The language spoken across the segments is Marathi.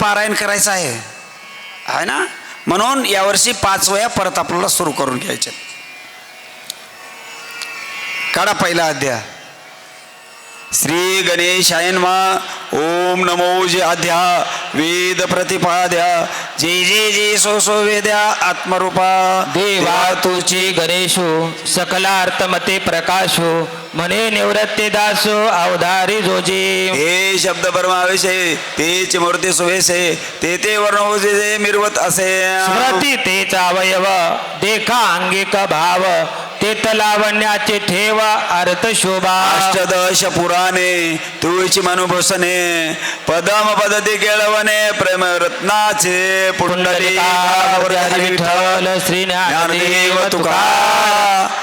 पारायण करायचं आहे ना. म्हणून यावर्षी 5 वह्या परत आपल्याला सुरू करून घ्यायच्या. काढा पहिला अध्याय. श्री गणेशाय नमः. ओम नमो जे आद्या वेद प्रतिपाद्या जे जे जे सो सो वेद्या आत्मरूपा देवा तुझी गणेशो सकलार्थमते प्रकाशो म्हणे निवृत्ती दासो अवधारी जोजी. हे शब्द परमाविषय तेच मूर्ती सुवेसे ते ते वर्ण मिरवत असे. स्मृती तेच अवयव देखा अंगिक भाव तेत लावण्याचे ठेव अर्थ शोभा. अष्टदश पुराणे तुळची मनुभूषणे पदम पदती केळवणे प्रेम रत्नाचे विठ्ठल श्री ज्ञानदेव तुका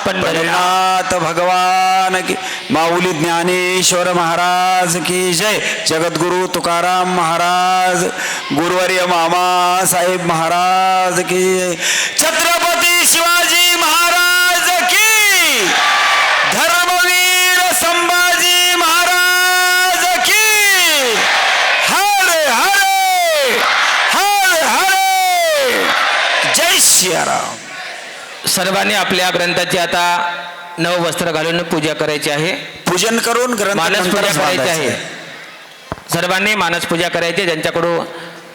पंढरीनाथ भगवान की माऊली ज्ञानेश्वर महाराज की जय. जगद्गुरु तुकाराम महाराज गुरुवर्य मामा साहेब महाराज की जय. छत्रपती शिवाजी महाराज की. धर्मवीर संभाजी महाराज की. हरे हरे हरे हरे. जय सियाराम. सर्वांनी आपल्या ग्रंथाची आता नव वस्त्र घालून पूजा करायची आहे. पूजन करून मानस पूजा करायची आहे. सर्वांनी मानस पूजा करायची.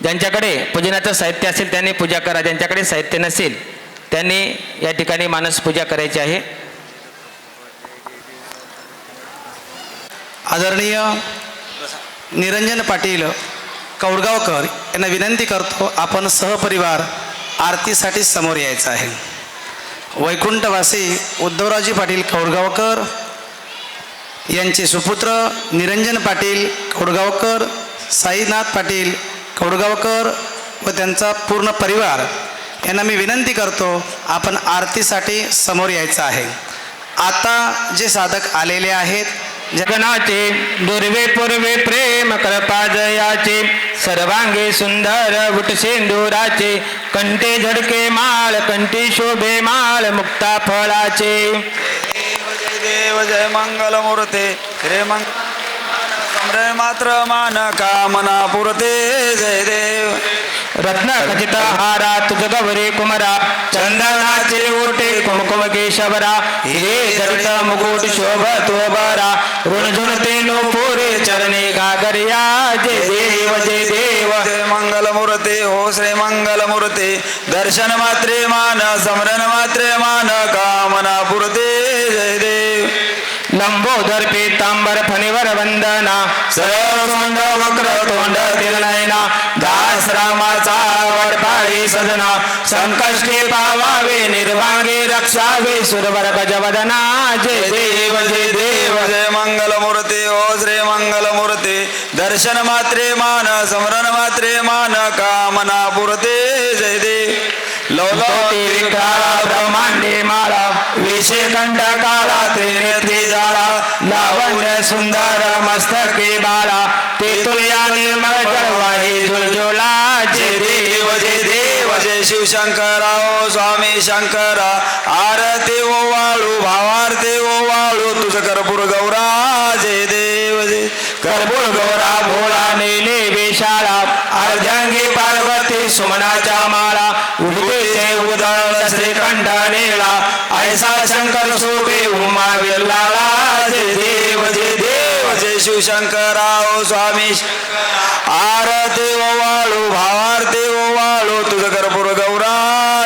ज्यांच्याकडे पूजनाचं साहित्य असेल त्यांनी पूजा करा. ज्यांच्याकडे साहित्य नसेल त्यांनी या ठिकाणी मानस पूजा करायची आहे. आदरणीय निरंजन पाटील कौडगावकर यांना विनंती करतो, आपण सहपरिवार आरतीसाठी समोर यायचं आहे. वैकुंठवासी उद्धवरावजी पाटील कौडगावकर यांचे सुपुत्र निरंजन पाटील कौडगावकर, साईनाथ पाटील कौडगावकर व त्यांचा पूर्ण परिवार यांना मी विनंती करतो, आपण आरतीसाठी समोर यायचं आहे. आता जे साधक आलेले आहेत जगनाचे दुर्वे पूर्वे प्रेम कृपा जयाचे सर्वांगे सुंदर बुट सिंदुराचे कंठे झडके माळ कंठी शोभे माळ मुक्ता फळाचे. जय देव जय मंगल मूर्ते श्री मंगल मात्र मान कामना पुरते. जय देव. रत्न खचित हारा तुझ गौरी कुमरा चंदनाचे ओटे कुमकुम केशवरा हिरे जडित मुकुट शोभतो बरा ऋणझुणते नो पुरे चरणे गागरिया. जय देव जय देव. जय मंगल मूर्ते हो श्री मंगल मूर्ते दर्शन मात्रे मान समरण मात्रे मान कामना पुरते. जय देव. लंबोदर पीतांबर फणीवर वंदना सरसोंड वक्र तोंड तिरनयना दास रामाचा वडपाळी सदना संकष्टी पावावे निर्वांगे रक्षावे सुरवर गजवदना. जय देव जय देव. जय मंगल मूर्ते हो श्री मंगल मूर्ते दर्शन मात्रे मान समरण मात्रे मान कामना पुरते. जय देव. ब्रह्मांडे माळा विषे कंठ काळा त्रिनेत्री जाळा लावण्य सुंदर मस्तके बाळा ते तुल्या निर्मळ जळवाही झुळझुळा. जय देव जय देव. जय शिवशंकराओ स्वामी शंकरा आरती ओ वाळू भावारती ओ वाळू तुझ कर्पूर गौरा. जय देव जय. कर्पूर गौरा भोळा नेले वेशाळा अर्ध्यांगी पार्वती सुमनाच्या माळा उडते उदळ श्रीकंठ नेळा ऐसा शंकर शोभे उमा विल्लाळा. जय देव जय देव. जय शिवशंकराओ स्वामी आरती ओ वाळू भावारती ओ वाळू तुझ कर्पूर गौरा.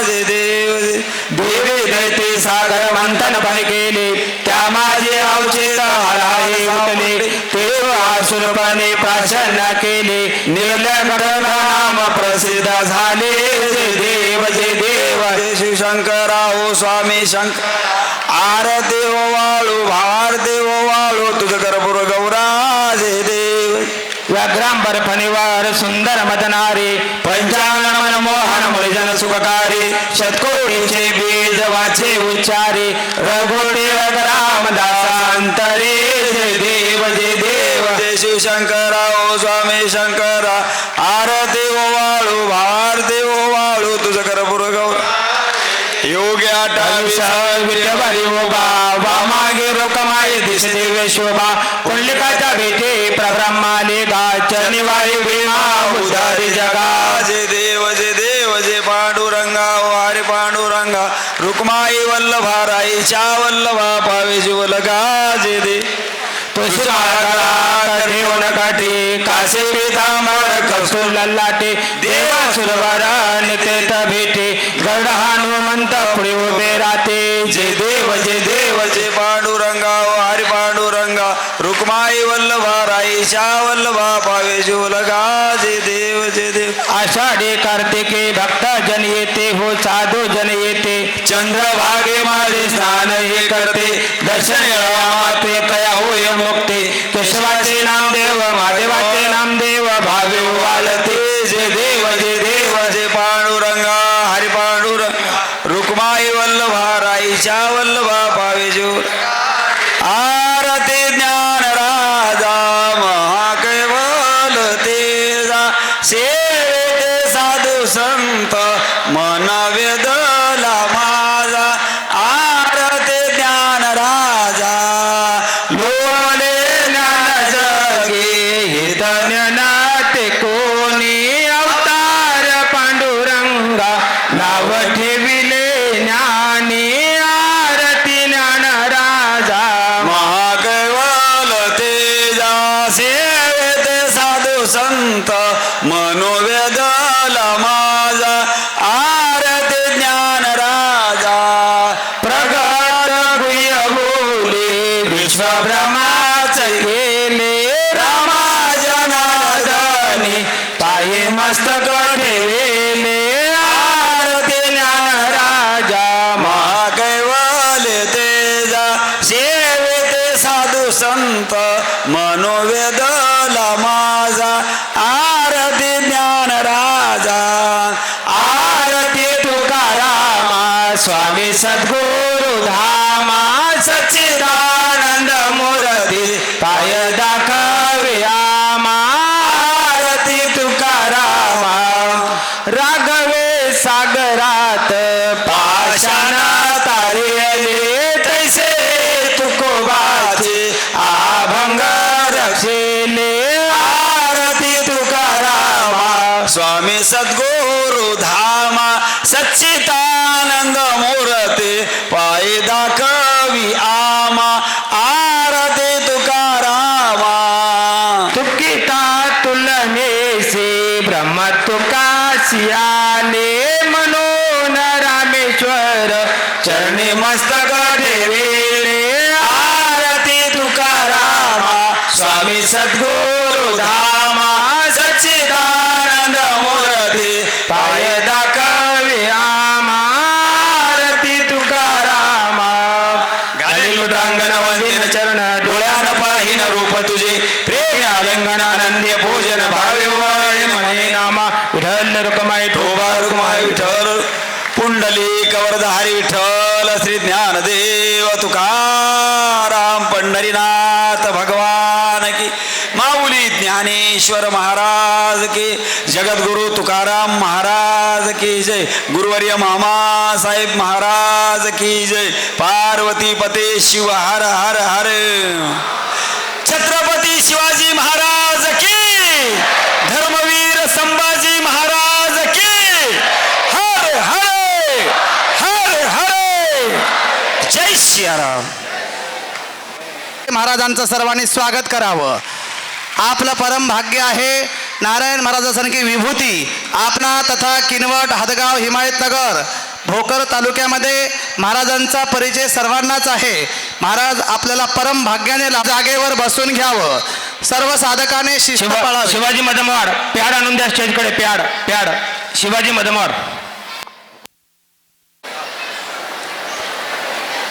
जय देव जय. देवी दैते सागर मंथन पाय केले त्या माझे अवचित हराळे उठले देव आसुरपणे प्राचन्य केले निर्लगड नाम प्रसिद्ध झाले. जय देव जय देव. जय शिवशंकराओ स्वामी शंकर आरती ओ वाळू भावारती ओ वाळू तुझ कर्पूर गौरा. जय देव. व्याघ्रांबर फणीवर सुंदर मदनारे पंचांग मनमोहन मुळजन सुखकारी शतकोटीचे बीज वाचे उच्चारे रघुटे रामदासांतरे. जय देव जय देव. जय शिवशंकराओ स्वामी शंकरा आरती ओ वाळू भावारती ओ वाळू तुझ कर्पूर गौरा. योग्य विराट विद्यावारी उभा वामागे रोकमाय दिस दिव्य शोभा कुंडलिकाच्या भेटी प्रब्रह्माले गा चनिवारी भीमा उदारी जगा जय देव जय पांडुरंगा वारे पांडुरंगा रुक्माई वल्लभा राईच्या वल्लभा पावे जीवलगा जय दे ठेवून काठी कासे पितांबर कौस्तुभ ललाटे देवा सुरवारा नितेत भेटे गड हनुमंत पुढे उभे राहते जय देव जय पांडुरंगा हरि पांडुरंगा रुक्माई वल्लभा राईच्या वल्लभा पावे जीवलगा जय देव आषाढी कार्तिके भक्त जन येते हो साधू जन येते चंद्रभागे माझे स्नान हे करते दर्शन माते कया होय मुक्ते केशवाचे नामदेव महादेवाचे नामदेव भावे वालते जय देव जय पांडुरंगा हरि पांडुरंगा रुक्माई वल्लभा राईच्या वल्लभा पावे जीव आरती ज्ञान राजा महाकैवल तेजा सेवेते साधू संत मन वेदला माझा आरती ज्ञान राजा लोले ज्ञान जगे हित ज्ञानाते कोणी अवतार पांडुरंगा नाव ठेविले ज्ञानी आरती ज्ञान राजा महाकैवल तेजा सेवेते साधू संत मनोवेदला माझा आरती ज्ञान राजा प्रगट गुह्य बोले विश्वब्रह्माच गेले रामाजनादनी पाये मस्तक ठेवेले आरती ज्ञान राजा महाकैवल तेजा सेवेते साधू संत मनोवेदला माझा आरती ज्ञान राजा आरती तुकारामा स्वामी सद्गुरु धामा सच्चिदानंद मूर्ती पाय दाखवे आमा आरती तुकारामा राघवे सागरात पाषाण तारियले तैसे तुकोबाचे आभंग रक्षेले आरती तुकारामा स्वामी सद्गुरु धामा सच्चिदानंद मूर्ती पायी दाखवी आमा आरती तुकारामा तुकिता तुलनेसे ब्रह्म तुकाशियाले मनोन रामेश्वर चरणी मस्तक ठेविले आरती तुकारामा स्वामी सद्गुरु धामा सच्चिदानंद मूर्ती पाय दाखवे आमा आरती तुकारामा घालील रांगण वंदिन चरण डोळ्यान पाहिन रूप तुझे प्रेम आलिंगनानंदे पूजन भावे वाळे म्हणे नामा विठ्ठल रुक्माई ठोबा रुक्माई विठ्ठल पुंडलिक वरधारी विठ्ठल श्री ज्ञानदेव तुकाराम पंढरीनाथ भगवान की माऊली ज्ञानेश्वर महाराज की जगद्गुरु तुकाराम महाराज की जय गुरुवर्य मामा साहेब महाराज की जय पार्वती पते शिव हर हर हर छत्रपती शिवाजी महाराज की धर्मवीर संभाजी महाराज की हर हर हर हर जय सियाराम. महाराजांचं सर्वांनी स्वागत करावं. आपलं परम भाग्य आहे नारायण महाराजासारखी विभूती आपणा तथा किनवट हदगाव हिमायतनगर भोकर तालुक्यामध्ये महाराजांचा परिचय सर्वांनाच आहे. महाराज आपल्याला परम भाग्याने जागेवर बसून घ्यावं. सर्व साधकाने शिस्त पाळावी. शिवाजी मदमवाड प्याड आणून द्या स्टेजकडे प्याड प्याड शिवाजी मदमवाड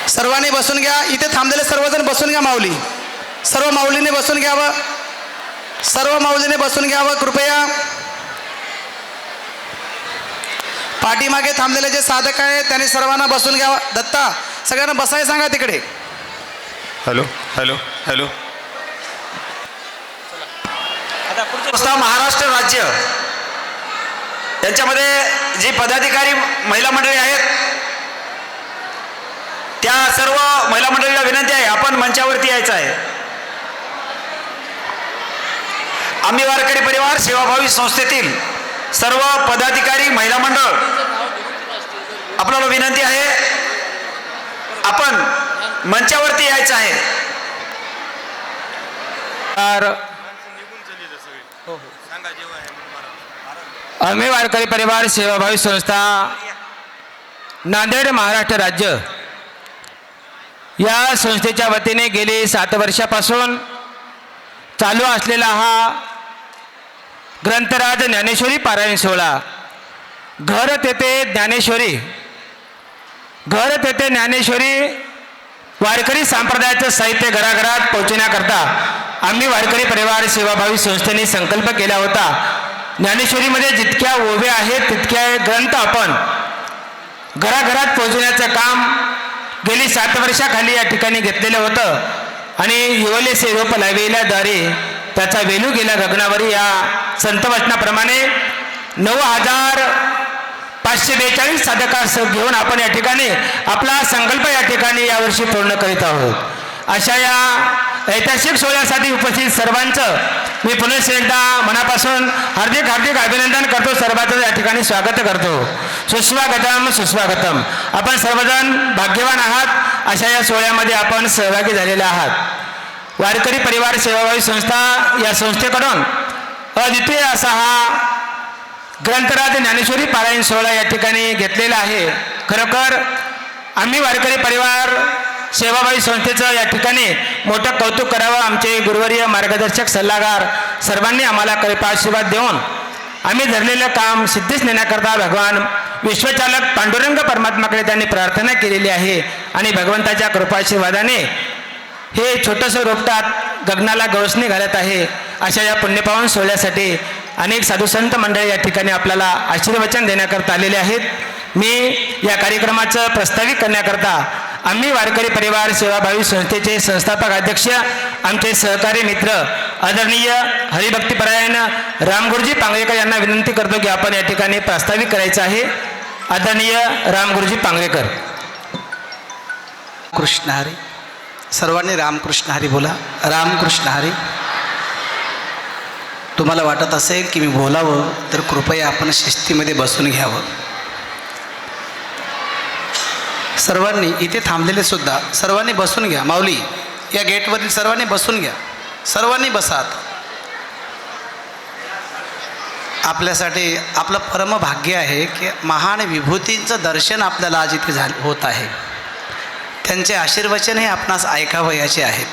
सर्वांनी बसून घ्या. इथे थांबलेले सर्वजण बसून घ्या. माऊली सर्व माऊलीने बसून घ्यावं. सर्व माऊलीने बसून घ्यावं कृपया. पाठीमागे थांबलेले जे साधक आहेत त्यांनी सर्वांना बसून घ्यावं. दत्ता सगळ्यांना बसायला सांगा तिकडे. Hello hello hello. महाराष्ट्र राज्य यांच्यामध्ये जी पदाधिकारी महिला मंडळी आहेत त्या सर्व महिला मंडळीला विनंती आहे, आपण मंचावरती यायचं आहे. आम्ही वारकरी परिवार सेवाभावी संस्थेतील सर्व पदाधिकारी महिला मंडळ, आपल्याला विनंती आहे, आपण मंचावरती यायचं आहे. आम्ही वारकरी परिवार सेवाभावी संस्था नांदेड महाराष्ट्र राज्य या संस्थेच्या वतीने गेली 7 वर्षापासून चालू असलेला हा ग्रंथराज ज्ञानेश्वरी पारायण सोहळा, घर तेथे ज्ञानेश्वरी, घर तेथे ज्ञानेश्वरी वारकरी संप्रदायाचं साहित्य घराघरात पोहोचण्याकरता आम्ही वारकरी परिवार सेवाभावी संस्थेने संकल्प केला होता. ज्ञानेश्वरीमध्ये जितक्या ओव्या आहेत तितक्या ग्रंथ आपण घराघरात पोहोचण्याचं काम गेली 7 वर्षाखाली या ठिकाणी घेतलेलं होतं आणि युवलेसे रोप लाविल्याद्वारे त्याचा वेलू गेला गगनावरी या संतवचनाप्रमाणे 9,542 साधकास घेऊन आपण या ठिकाणी आपला संकल्प या ठिकाणी यावर्षी पूर्ण करीत आहोत. अशा या ऐतिहासिक सोहळ्यासाठी उपस्थित सर्वांचं मी पुन्हा एकदा मनापासून हार्दिक हार्दिक अभिनंदन करतो. सर्वांचं या ठिकाणी स्वागत करतो. सुस्वागतम सुस्वागतम. आपण सर्वजण भाग्यवान आहात, अशा या सोहळ्यामध्ये आपण सहभागी झालेले आहात. वारकरी परिवार सेवाभावी संस्था या संस्थेकडून अद्वितीय असा हा ग्रंथराज ज्ञानेश्वरी पारायण सोहळा या ठिकाणी घेतलेला आहे. खरोखर आम्ही वारकरी परिवार सेवाभावी संस्थेचं या ठिकाणी मोठं कौतुक करावं. आमचे गुरुवर्य मार्गदर्शक सल्लागार सर्वांनी आम्हाला कृपाशीर्वाद देऊन आम्ही धरलेलं काम सिद्धीस नेण्याकरता भगवान विश्वचालक पांडुरंग परमात्माकडे त्यांनी प्रार्थना केलेली आहे आणि भगवंताच्या कृपाशीर्वादाने हे छोटंसं रोपटात गगनाला गवसणी घालत आहे. अशा या पुण्यपावन सोहळ्यासाठी अनेक साधुसंत मंडळी या ठिकाणी आपल्याला आशीर्वचन देण्याकरता आलेले आहेत. मी या कार्यक्रमाचं प्रस्तावित करण्याकरता आम्ही वारकरी परिवार सेवाभावी संस्थेचे संस्थापक अध्यक्ष आमचे सहकारी मित्र आदरणीय हरिभक्तीपरायण रामगुरुजी पांगरेकर यांना विनंती करतो की आपण या ठिकाणी प्रस्तावित करायचं आहे. आदरणीय रामगुरुजी पांगरेकर. कृष्ण हरी. सर्वांनी रामकृष्ण हरी बोला. रामकृष्ण हरी. तुम्हाला वाटत असेल की मी बोलावं तर कृपया आपण शिस्तीमध्ये बसून घ्यावं. सर्वांनी इथे थांबलेले सुद्धा सर्वांनी बसून घ्या. माऊली या गेटवरील सर्वांनी बसून घ्या. सर्वांनी बसात. आपल्यासाठी आपलं परमभाग्य आहे की महान विभूतींचं दर्शन आपल्याला आज इथे होत आहे. त्यांचे आशीर्वचन हे आपणास ऐकावयाचे आहेत.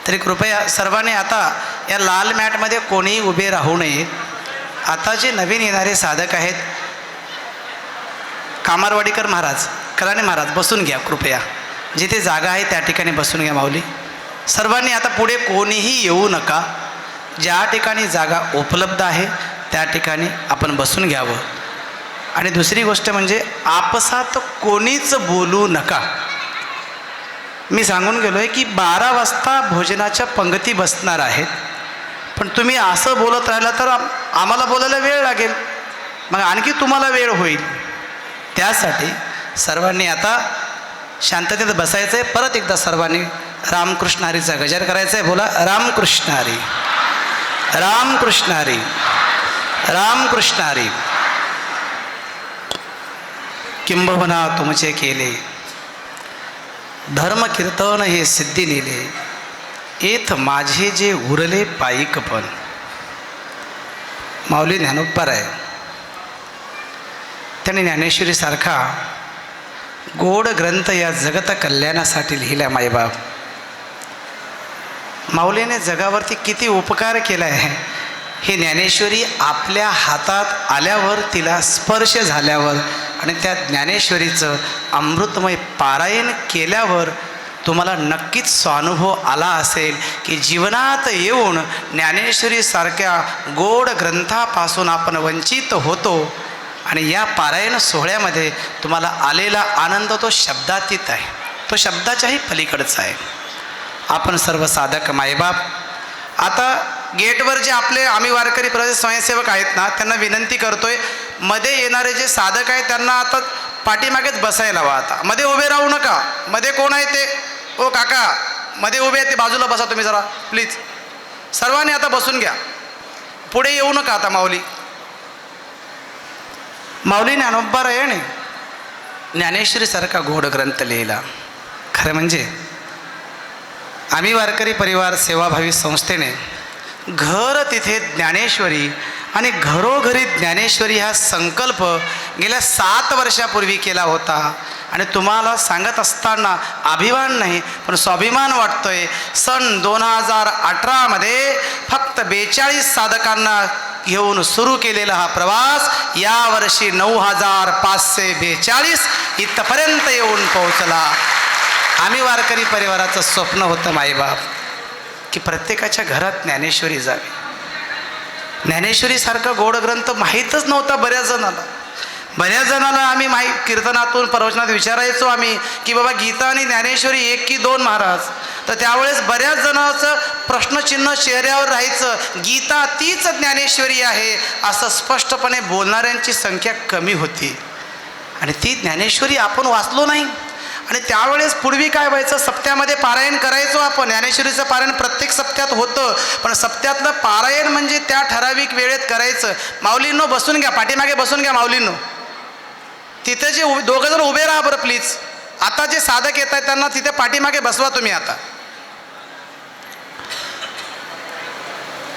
तरी कृपया सर्वांनी आता या लाल मॅटमध्ये कोणीही उभे राहू नये. आता जे नवीन येणारे साधक आहेत कामारवाडीकर महाराज, कलाने महाराज बसून घ्या कृपया. जिथे जागा आहे त्या ठिकाणी बसून घ्या. माऊली सर्वांनी आता पुढे कोणीही येऊ नका. ज्या ठिकाणी जागा उपलब्ध आहे त्या ठिकाणी आपण बसून घ्यावं. आणि दुसरी गोष्ट म्हणजे आपसात कोणीच बोलू नका. मी सांगून गेलो आहे की 12 वाजता भोजनाच्या पंगती बसणार आहेत. पण तुम्ही असं बोलत राहिला तर आम्हाला बोलायला वेळ लागेल, मग आणखी तुम्हाला वेळ होईल. त्यासाठी सर्वांनी आता शांततेत बसायचं आहे. परत एकदा सर्वांनी रामकृष्ण हरीचा गजर करायचा आहे. बोला रामकृष्ण हरी. रामकृष्ण हरी. रामकृष्ण हरी. किंबहुना तुमचे केले धर्म कीर्तन हे सिद्धी नेले, येथ माझे जे उरले पायिकपण. माऊली ज्ञानोबा आहे. त्याने ज्ञानेश्वरीसारखा गोड ग्रंथ या जगत कल्याणासाठी लिहिला. मायबाप माऊलीने जगावरती किती उपकार केला आहे हे ज्ञानेश्वरी आपल्या हातात आल्यावर, तिला स्पर्श झाल्यावर आणि त्या ज्ञानेश्वरीचं अमृतमय पारायण केल्यावर तुम्हाला नक्कीच स्वानुभव आला असेल की जीवनात येऊन ज्ञानेश्वरीसारख्या गोड ग्रंथापासून आपण वंचित होतो. आणि या पारायण सोहळ्यामध्ये तुम्हाला आलेला आनंद तो शब्दातीत आहे, तो शब्दाच्याही पलीकडचा आहे. आपण सर्व साधक मायबाप आता गेटवर जे आपले आम्ही वारकरी प्रदेश स्वयंसेवक आहेत ना, त्यांना विनंती करतोय मध्ये येणारे जे साधक आहेत त्यांना आता पाठीमागेच बसायला हवा. आता मध्ये उभे राहू नका. मध्ये कोण आहे ते? ओ काका मध्ये उभे आहे ते बाजूला बसा तुम्ही जरा प्लीज. सर्वांनी आता बसून घ्या. पुढे येऊ नका आता. माऊली ज्ञानोबारायाने ज्ञानेश्वरीसारखा गोड ग्रंथ लिहिला. खरं म्हणजे आम्ही वारकरी परिवार सेवाभावी संस्थेने घर तिथे ज्ञानेश्वरी आणि घरोघरी ज्ञानेश्वरी हा संकल्प गेल्या 7 वर्षापूर्वी केला होता. आणि तुम्हाला सांगत असताना अभिमान नाही पण स्वाभिमान वाटतोय. सन 2018मध्ये फक्त 42 साधकांना घेऊन सुरू केलेला हा प्रवास यावर्षी 9542 इथपर्यंत येऊन पोहोचला. आम्ही वारकरी परिवाराचं स्वप्न होतं माईबाप की प्रत्येकाच्या घरात ज्ञानेश्वरी जावी. ज्ञानेश्वरीसारखा गोड ग्रंथ माहीतच नव्हता बऱ्याच जणाला. आम्ही कीर्तनातून प्रवचनात विचारायचो आम्ही की बाबा गीता आणि ज्ञानेश्वरी 1 की 2 महाराज. तर त्यावेळेस बऱ्याच जणांचं प्रश्नचिन्ह चेहऱ्यावर राहायचं. गीता तीच ज्ञानेश्वरी आहे असं स्पष्टपणे बोलणाऱ्यांची संख्या कमी होती. आणि ती ज्ञानेश्वरी आपण वाचलो नाही. आणि त्यावेळेस पूर्वी काय व्हायचं, सप्त्यामध्ये पारायण करायचो आपण. ज्ञानेश्वरीचं पारायण प्रत्येक सप्त्यात होतं, पण सप्त्यातलं पारायण म्हणजे त्या ठराविक वेळेत करायचं. माऊलींनो बसून घ्या, पाठीमागे बसून घ्या माऊलींनो. तिथे जे 2 जण उभे राहा बरं प्लीज. आता जे साधक येत आहेत त्यांना तिथे पाठीमागे बसवा तुम्ही. आता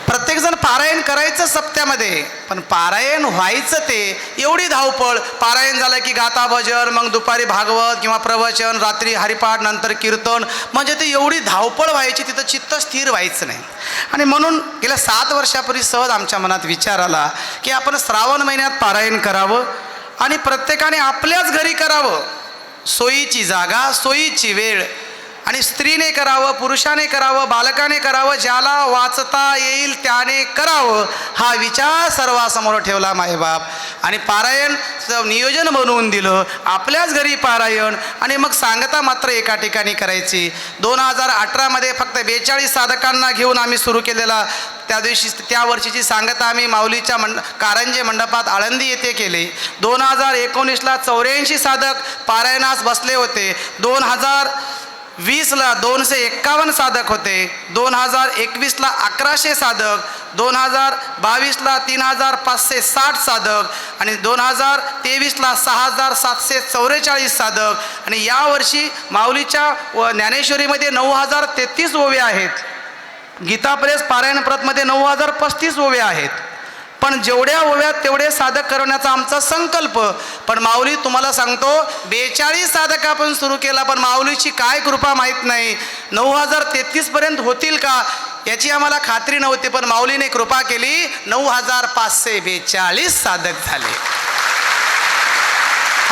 प्रत्येकजण पारायण करायचं सप्त्यामध्ये, पण पारायण व्हायचं ते एवढी धावपळ. पारायण झालं की गाथा भजन, मग दुपारी भागवत किंवा प्रवचन, रात्री हरिपाठ, नंतर कीर्तन. म्हणजे ते एवढी धावपळ व्हायची, तिथं चित्त स्थिर व्हायचं नाही. आणि म्हणून गेल्या 7 वर्षापूर्वी सहज आमच्या मनात विचार आला की आपण श्रावण महिन्यात पारायण करावं आणि प्रत्येकाने आपल्याच घरी करावं. सोयीची जागा, सोयीची वेळ. आणि स्त्रीने करावं, पुरुषाने करावं, बालकाने करावं, ज्याला वाचता येईल त्याने करावं, हा विचार सर्वांसमोर ठेवला मायबाप. आणि पारायणचं नियोजन बनवून दिलं. आपल्याच घरी पारायण. आणि मग सांगता मात्र एका ठिकाणी करायची. 2018मध्ये फक्त 42 साधकांना घेऊन आम्ही सुरू केलेला. त्या वर्षीची सांगता आम्ही माऊलीच्या कारंजे मंडपात आळंदी येथे केले. 2019ला 84 साधक पारायणास बसले होते. 2020ला 251 साधक होते. 2021ला 1100 साधक. 2022ला 3560 साधक. आणि 2023ला 6744 साधक. आणि यावर्षी माऊलीच्या ज्ञानेश्वरीमध्ये 9033 ओव्या आहेत. गीता प्रेस पारायण प्रतमध्ये 9035 ओव्या आहेत. पण जेवढ्या ओव्यात तेवढे साधक करण्याचा आमचा संकल्प. पण माऊली तुम्हाला सांगतो 42 साधक आपण सुरू केला, पण माऊलीची काय कृपा माहीत नाही. 9033 होतील का याची आम्हाला खात्री नव्हती, पण माऊलीने कृपा केली. 9542 साधक झाले.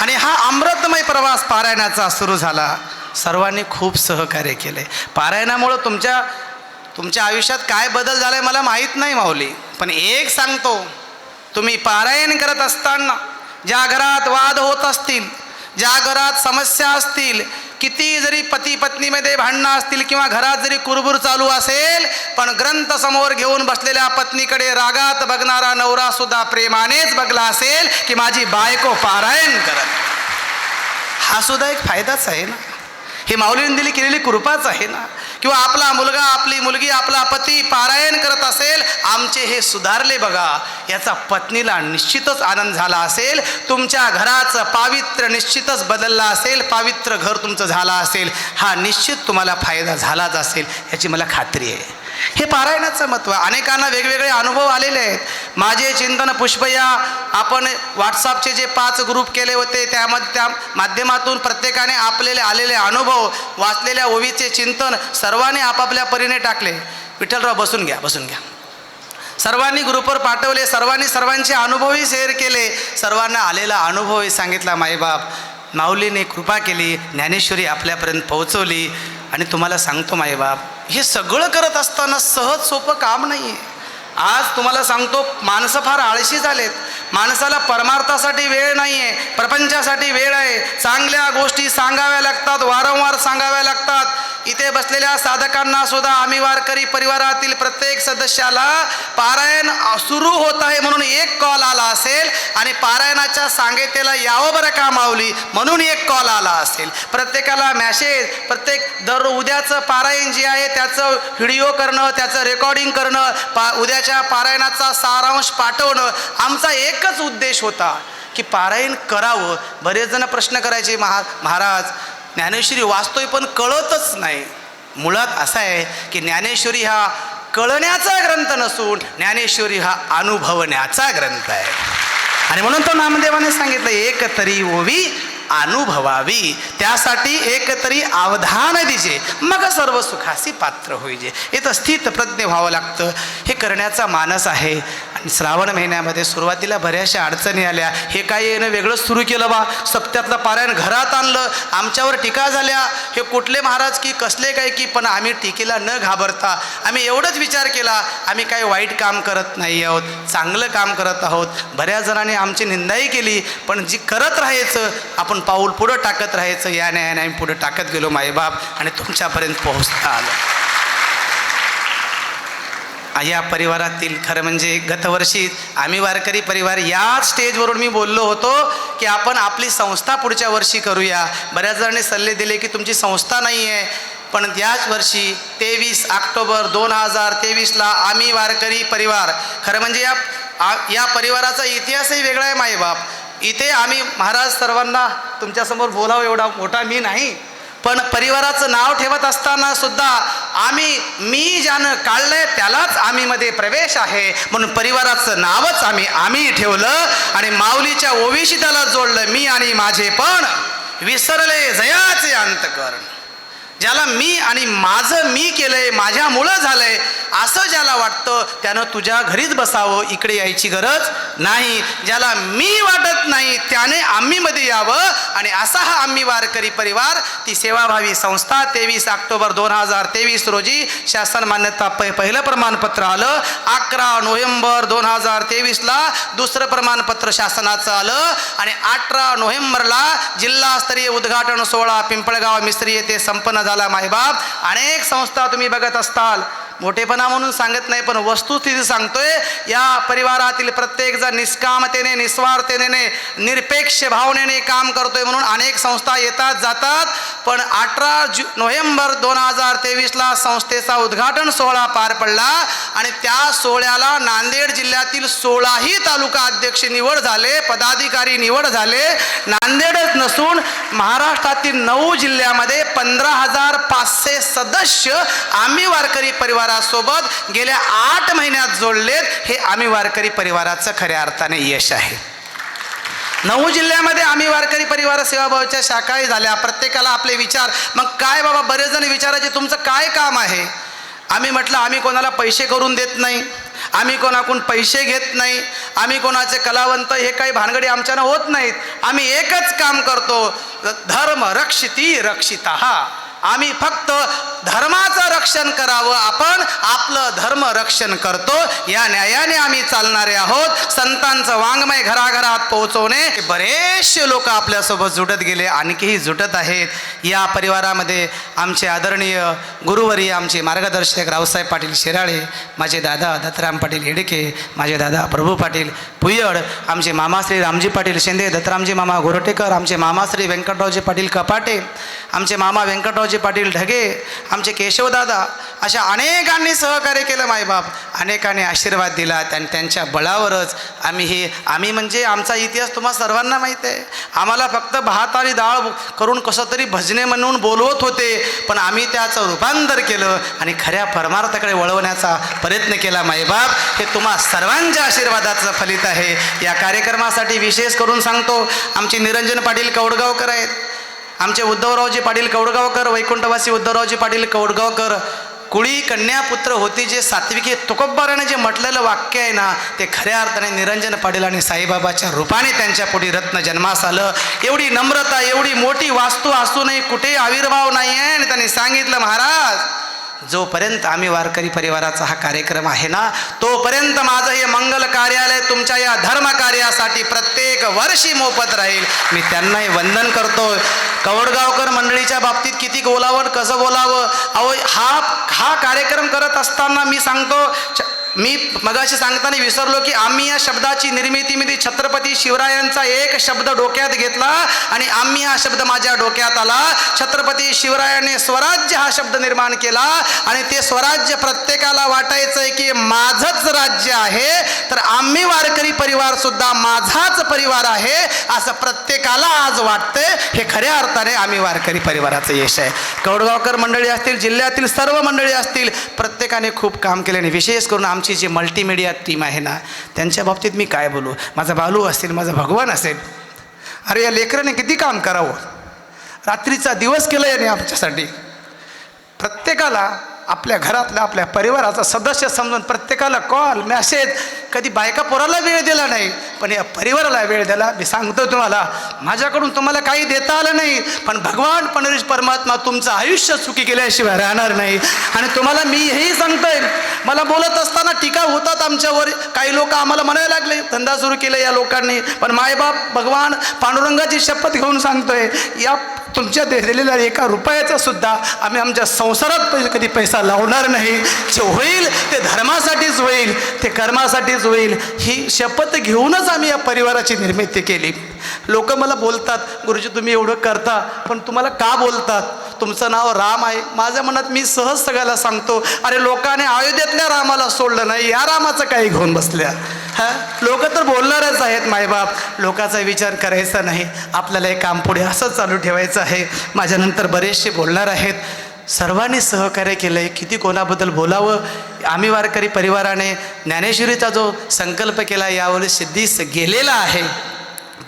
आणि हा अमृतमय प्रवास पारायणाचा सुरू झाला. सर्वांनी खूप सहकार्य केले. पारायणामुळं तुमच्या आयुष्यात काय बदल झाला आहे मला माहीत नाही माऊली, पण एक सांगतो, तुम्ही पारायण करत असताना ज्या घरात वाद होत असतील, ज्या घरात समस्या असतील, किती जरी पती पत्नीमध्ये भांडणं असतील किंवा घरात जरी कुरबुर चालू असेल, पण ग्रंथ समोर घेऊन बसलेल्या पत्नीकडे रागात बघणारा नवरा सुद्धा प्रेमानेच बघला असेल की माझी बायको पारायण करत. हा सुद्धा एक फायदाच आहे ना. ही माऊलीने दिली केलेली कृपाच आहे ना. किंवा आपला मुलगा, आपली मुलगी, आपला पती पारायण करत असेल, आमचे हे सुधारले बघा, याचा पत्नीला निश्चितच आनंद झाला असेल. तुमच्या घराचं पावित्र्य निश्चितच बदललं असेल, पावित्र घर तुमचं झालं असेल, हा निश्चित तुम्हाला फायदा झालाच असेल याची मला खात्री आहे. हे पारायणाचं महत्त्व. अनेकांना वेगवेगळे अनुभव आलेले आहेत. माझे चिंतन पुष्पया आपण व्हॉट्सअपचे जे 5 ग्रुप केले होते त्या माध्यमातून प्रत्येकाने आपल्याला आलेले अनुभव, वाचलेल्या ओवीचे चिंतन सर्वांनी आपापल्या परीने टाकले. विठ्ठलराव बसून घ्या. सर्वांनी ग्रुपवर पाठवले. सर्वांनी सर्वांचे अनुभवही शेअर केले. सर्वांना आलेला अनुभवही सांगितला. माईबाप माऊलीने कृपा केली, ज्ञानेश्वरी आपल्यापर्यंत पोहोचवली. आणि तुम्हाला सांगतो माईबाप, हे सगळं करत असताना सहज सोपं काम नाही आहे. आज तुम्हाला सांगतो माणसं फार आळशी झालेत. माणसाला परमार्थासाठी वेळ नाही आहे, प्रपंचासाठी वेळ आहे. चांगल्या गोष्टी सांगाव्या लागतात, वारंवार सांगाव्या लागतात. इथे बसलेल्या साधकांना सुद्धा आम्ही वारकरी परिवारातील प्रत्येक सदस्याला पारायण सुरू होत आहे म्हणून एक कॉल आला असेल आणि पारायणाच्या सांगतेला यावं बरं का माऊली म्हणून एक कॉल आला असेल. प्रत्येकाला मॅसेज, प्रत्येक उद्याचं पारायण जे आहे त्याचं व्हिडिओ करणं, त्याचं रेकॉर्डिंग करणं, उद्याच्या पारायणाचा सारांश पाठवणं आमचा एकच उद्देश होता की पारायण करावं. बरेच जण प्रश्न करायचे, महाराज ज्ञानेश्वरी वाचतोय पण कळतच नाही. मुळात असा आहे की ज्ञानेश्वरी हा कळण्याचा ग्रंथ नसून ज्ञानेश्वरी हा अनुभवण्याचा ग्रंथ आहे. आणि म्हणून तो नामदेवाने सांगितलं एक तरी ओवी अनुभवावी, त्यासाठी एक तरी अवधान दिजे मग सर्व सुखासी पात्र होईजे. इथं स्थित प्रज्ञ व्हावं लागतं. हे करण्याचा मानस आहे. आणि श्रावण महिन्यामध्ये सुरुवातीला बऱ्याचशा अडचणी आल्या. हे काय येणं वेगळंच सुरू केलं बा, सप्त्यातलं पारायण घरात आणलं, आमच्यावर टीका झाल्या, हे कुठले महाराज की कसले काय की. पण आम्ही टीकेला न घाबरता आम्ही एवढंच विचार केला, आम्ही काही वाईट काम करत नाही आहोत, चांगलं काम करत आहोत. बऱ्याच जणांनी आमची निंदाही केली, पण जी करत राहायचं, आपण पाऊल पुढं टाकत राहायचं. या न्यायाने आम्ही पुढं टाकत गेलो मायबाप आणि तुमच्यापर्यंत पोहोचता आलो. या परिवारातील खरं म्हणजे गतवर्षी आम्ही वारकरी परिवार याच स्टेजवरून मी बोललो होतो की आपण आपली संस्था पुढच्या वर्षी करूया. बऱ्याच जणांनी सल्ले दिले की तुमची संस्था नाही आहे, पण याच वर्षी 23 ऑक्टोबर 2023ला आम्ही वारकरी परिवार, खरं म्हणजे या परिवाराचा इतिहासही वेगळा आहे मायबाप. इथे आम्ही महाराज सर्वांना तुमच्यासमोर बोलावं एवढा मोठा मी नाही, पण परिवाराचं नाव ठेवत असताना सुद्धा मी ज्यानं काढलंय त्यालाच आम्ही मध्ये प्रवेश आहे म्हणून परिवाराचं नावच आम्ही ठेवलं आणि माऊलीच्या ओवीशी त्याला जोडलं. मी आणि माझे पण विसरले जयाचे अंतकरण. ज्याला मी आणि माझं मी केलंय, माझ्यामुळं झालंय असं ज्याला वाटतं त्यानं तुझ्या घरीच बसावं, इकडे यायची गरज नाही. ज्याला मी वाटत नाही त्याने आम्हीमध्ये यावं. आणि असा हा आम्ही वारकरी परिवार, ती सेवाभावी संस्था. 23 ऑक्टोबर 2023 रोजी शासन मान्यता पहिलं प्रमाणपत्र आलं. 11 नोव्हेंबर 2023ला दुसरं प्रमाणपत्र शासनाचं आलं आणि 18 नोव्हेंबरला जिल्हास्तरीय उद्घाटन सोहळा पिंपळगाव मिस्त्री येथे संपन्न झाला. मायबाप, अनेक संस्था तुम्ही बघत असताल, मोठेपणा म्हणून सांगत नाही पण वस्तुस्थिती सांगतोय. या परिवारातील प्रत्येक जण निष्कामतेने, निस्वार्थतेने, निरपेक्ष भावनेने काम करतोय म्हणून अनेक संस्था येतात जातात. पण 18 नोव्हेंबर 2023ला संस्थेचा उद्घाटन सोहळा पार पडला आणि त्या सोहळ्याला नांदेड जिल्ह्यातील 16ही तालुका अध्यक्ष निवड झाले, पदाधिकारी निवड झाले. नांदेडच नसून महाराष्ट्रातील 9 जिल्ह्यामध्ये 15,500 सदस्य आम्ही वारकरी परिवारासोबत गेल्या 8 महिन्यात जोडलेत. हे आम्ही वारकरी परिवाराचं खऱ्या अर्थाने यश आहे. 9 जिल्ह्यामध्ये आम्ही वारकरी परिवार सेवाभावाच्या शाखाही झाल्या. प्रत्येकाला आपले विचार. मग काय बाबा, बरेच जण विचारायचे तुमचं काय काम आहे. आम्ही म्हटलं आम्ही कोणाला पैसे करून देत नाही, आम्ही कोणाकडून पैसे घेत नाही, आम्ही कोणाचे कलावंत हे काही भानगडी आमच्यानं होत नाहीत. आम्ही एकच काम करतो, धर्म रक्षिती रक्षितः. आम्ही फक्त धर्माचं रक्षण करावं, आपण आपलं धर्म रक्षण करतो. या न्यायाने आम्ही चालणारे आहोत. संतांचं वाङ्मय घराघरात पोहोचवणे. बरेचसे लोक आपल्यासोबत जुटत गेले, आणखीही जुटत आहेत. या परिवारामध्ये आमचे आदरणीय गुरुवर्य, आमचे मार्गदर्शक रावसाहेब पाटील शिराळे, माझे दादा दत्तराम पाटील हेडके, माझे दादा प्रभू पाटील पुयड, आमचे मामाश्री रामजी पाटील शिंदे, दत्तरामजी मामा गोरटेकर, आमचे मामाश्री व्यंकटरावजी पाटील कपाटे, आमचे मामा व्यंकटरावजी पाटील ढगे, आमचे केशवदादा, अशा अनेकांनी सहकार्य केलं मायबाप. अनेकांनी आशीर्वाद दिला आणि त्यांच्या बळावरच आम्ही म्हणजे आमचा इतिहास तुम्हा सर्वांना माहीत आहे. आम्हाला फक्त भात आणि डाळ करून कसं तरी भजने म्हणून बोलवत होते, पण आम्ही त्याचं रूपांतर केलं आणि खऱ्या परमार्थाकडे वळवण्याचा प्रयत्न केला मायबाप. हे तुम्हा सर्वांच्या आशीर्वादाचं फलित आहे. या कार्यक्रमासाठी विशेष करून सांगतो, आमचे निरंजन पाटील कौडगावकर आहेत, आमचे उद्धवरावजी पाटील कौडगावकर, वैकुंठवासी उद्धवरावजी पाटील कौडगावकर. कुळी कन्या पुत्र होती, जे सात्विकी तुकोबाराने जे म्हटलेलं वाक्य आहे ना, ते खऱ्या अर्थाने निरंजन पाटील आणि साईबाबाच्या रूपाने त्यांच्या पोटी रत्न जन्मास आलं. एवढी नम्रता, एवढी मोठी वास्तू असूनही कुठेही आविर्भाव नाही आहे. आणि त्यांनी सांगितलं, महाराज जोपर्यंत आम्ही वारकरी परिवाराचा हा कार्यक्रम आहे ना, तोपर्यंत माझं हे मंगल कार्यालय तुमच्या या धर्म कार्यासाठी प्रत्येक वर्षी मोफत राहील. मी त्यांनाही वंदन करतो. कवडगावकर मंडळीच्या बाबतीत किती बोलावं, कसं बोलावं. अहो हा कार्यक्रम करत असताना मी सांगतो, मी मगाशी सांगताना विसरलो की आम्ही या शब्दाची निर्मितीमध्ये छत्रपती शिवरायांचा एक शब्द डोक्यात घेतला आणि आम्ही हा शब्द माझ्या डोक्यात आला. छत्रपती शिवरायाने स्वराज्य हा शब्द निर्माण केला आणि ते स्वराज्य प्रत्येकाला वाटायचं आहे की माझंच राज्य आहे, तर आम्ही वारकरी परिवार सुद्धा माझाच परिवार आहे असं प्रत्येकाला आज वाटतंय. हे खऱ्या अर्थाने आम्ही वारकरी परिवाराचं यश आहे. कवडगावकर मंडळी असतील, जिल्ह्यातील सर्व मंडळी असतील, प्रत्येकाने खूप काम केल्याने, विशेष करून आमची जी मल्टीमीडिया टीम आहे ना, त्यांच्या बाबतीत मी काय बोलू. माझा बालू असेल, माझा भगवान असेल, अरे या लेकराने किती काम करावं, रात्रीचा दिवस केलं याने आमच्यासाठी. प्रत्येकाला आपल्या घरातल्या आपल्या परिवाराचा सदस्य समजून प्रत्येकाला कॉल, मेसेज, कधी बायका पोराला वेळ दिला नाही पण या परिवाराला वेळ दिला. मी सांगतो तुम्हाला, माझ्याकडून तुम्हाला काही देता आलं नाही, पण भगवान पंढरीश परमात्मा तुमचं आयुष्य सुखी केल्याशिवाय राहणार नाही. आणि तुम्हाला मी हेही सांगतोय, मला बोलत असताना टीका होतात आमच्यावर. काही लोक आम्हाला म्हणायला लागले धंदा सुरू केला या लोकांनी, पण मायबाप भगवान पांडुरंगाची शपथ घेऊन सांगतोय, या तुमच्या दिलेल्या एका रुपयाचा सुद्धा आम्ही आमच्या संसारात कधी पैसा लावणार नाही. जे होईल ते धर्मासाठीच होईल, ते कर्मासाठीच होईल. ही शपथ घेऊनच आम्ही या परिवाराची निर्मिती केली. लोक मला बोलतात, गुरुजी तुम्ही एवढं करता पण तुम्हाला का बोलतात, तुमचं नाव राम आहे. माझ्या मनात मी सहज सगळ्याला सांगतो, अरे लोकांनी अयोध्येतल्या रामाला सोडलं नाही, या रामाचं काही घेऊन बसल्या. लोक तर बोलणारच आहेत मायबाप, लोकांचा विचार करायचा नाही. आपल्याला हे काम पुढे असंच चालू ठेवायचं आहे. माझ्यानंतर बरेचसे बोलणार आहेत. सर्वांनी सहकार्य केलं आहे, किती कोणाबद्दल बोलावं. आम्ही वारकरी परिवाराने ज्ञानेश्वरीचा जो संकल्प केला यावेळी सिद्धीस गेलेला आहे,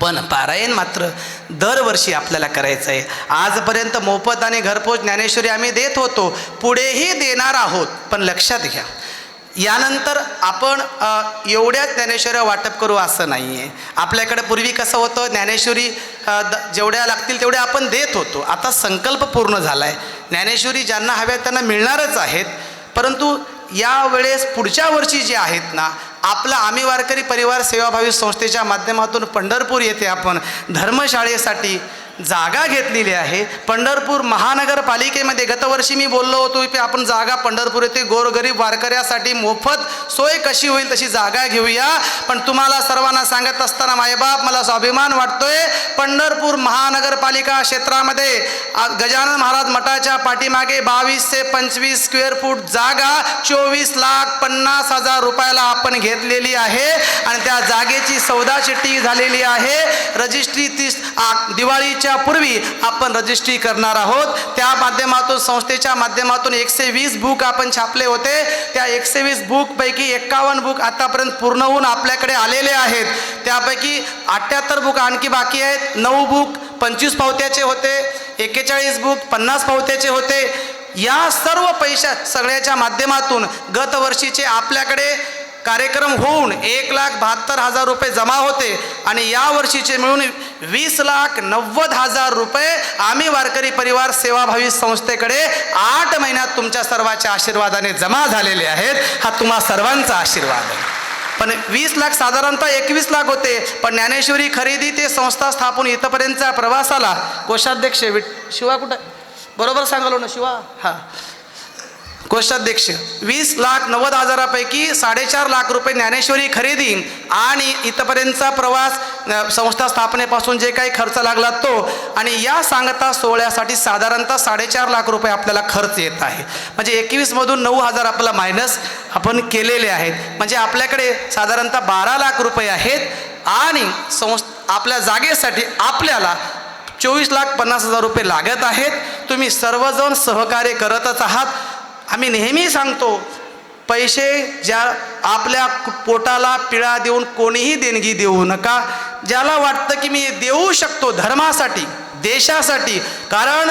पण पारायण मात्र दरवर्षी आपल्याला करायचं आहे. आजपर्यंत मोफत आणि घरपोच ज्ञानेश्वरी आम्ही देत होतो, पुढेही देणार आहोत. पण लक्षात घ्या, यानंतर आपण एवढ्याच ज्ञानेश्वऱ्या वाटप करू असं नाही आहे. आपल्याकडे पूर्वी कसं होतं, ज्ञानेश्वरी जेवढ्या लागतील तेवढ्या आपण देत होतो. आता संकल्प पूर्ण झाला आहे, ज्ञानेश्वरी ज्यांना हव्यात त्यांना मिळणारच आहेत. परंतु यावेळेस पुढच्या वर्षी जे आहेत ना, आपला आम्ही वारकरी परिवार सेवाभावी संस्थेच्या माध्यमातून पंढरपूर येथे आपण धर्मशाळेसाठी जागा घेतलेली आहे. पंढरपूर महानगरपालिकेमध्ये गतवर्षी मी बोललो होतो की आपण जागा पंढरपूर येथे गोरगरीब वारकऱ्यासाठी मोफत सोय कशी होईल तशी जागा घेऊया. पण तुम्हाला सर्वांना सांगत असताना मायबाप मला स्वाभिमान वाटतोय, पंढरपूर महानगरपालिका क्षेत्रामध्ये गजानन महाराज मठाच्या पाठीमागे 22 ते 25 स्क्वेअर फूट जागा 24,50,000 रुपयाला आपण घेतलेली आहे आणि त्या जागेची सौदा चिठ्ठी झालेली आहे. रजिस्ट्री दिवाळीच्या पूर्वी आपण रजिस्ट्री करणार आहोत. त्या माध्यमातून संस्थेच्या माध्यमातून 120 बुक आपण छापले होते. त्या 120 बुकपैकी 51 बुक आतापर्यंत पूर्ण होऊन आपल्याकडे आलेले आहेत. त्यापैकी 78 बुक आणखी बाकी आहेत. 9 बुक 25 पावत्याचे होते, 41 बुक 50 पावत्याचे होते. या सर्व पैशा सगळ्याच्या माध्यमातून गत वर्षीचे आपल्याकडे कार्यक्रम होऊन 1,72,000 रुपये जमा होते आणि या वर्षीचे मिळून 20,90,000 रुपये आम्ही वारकरी परिवार सेवाभावी संस्थेकडे 8 महिन्यात तुमच्या सर्वांच्या आशीर्वादाने जमा झालेले आहेत. हा तुम्हा सर्वांचा आशीर्वाद आहे. पण 20 लाख साधारणतः 21 लाख होते, पण ज्ञानेश्वरी खरेदी ते संस्था स्थापन इथपर्यंतच्या प्रवासाला कोषाध्यक्ष शिवा कुठं बरोबर सांगलो ना शिवा, हां कोषाध्यक्ष 20,90,000पैकी 4.5 लाख रुपये ज्ञानेश्वरी खरेदी आणि इथपर्यंतचा प्रवास संस्था स्थापनेपासून जे काही खर्च लागला तो, आणि या सांगता सोहळ्यासाठी साधारणतः 4.5 लाख रुपये आपल्याला खर्च येत आहे. म्हणजे 21मधून 9,000 आपल्याला मायनस आपण केलेले आहेत. म्हणजे आपल्याकडे साधारणतः 12 लाख रुपये आहेत आणि आपल्या जागेसाठी आपल्याला 24,50,000 रुपये लागत आहेत. तुम्ही सर्वजण सहकार्य करतच आहात. आम्ही नेहमी सांगतो, पैसे ज्या आपल्या पोटाला पिळा देऊन कोणीही देणगी देऊ नका. ज्याला वाटतं की मी देऊ शकतो धर्मासाठी, देशासाठी, कारण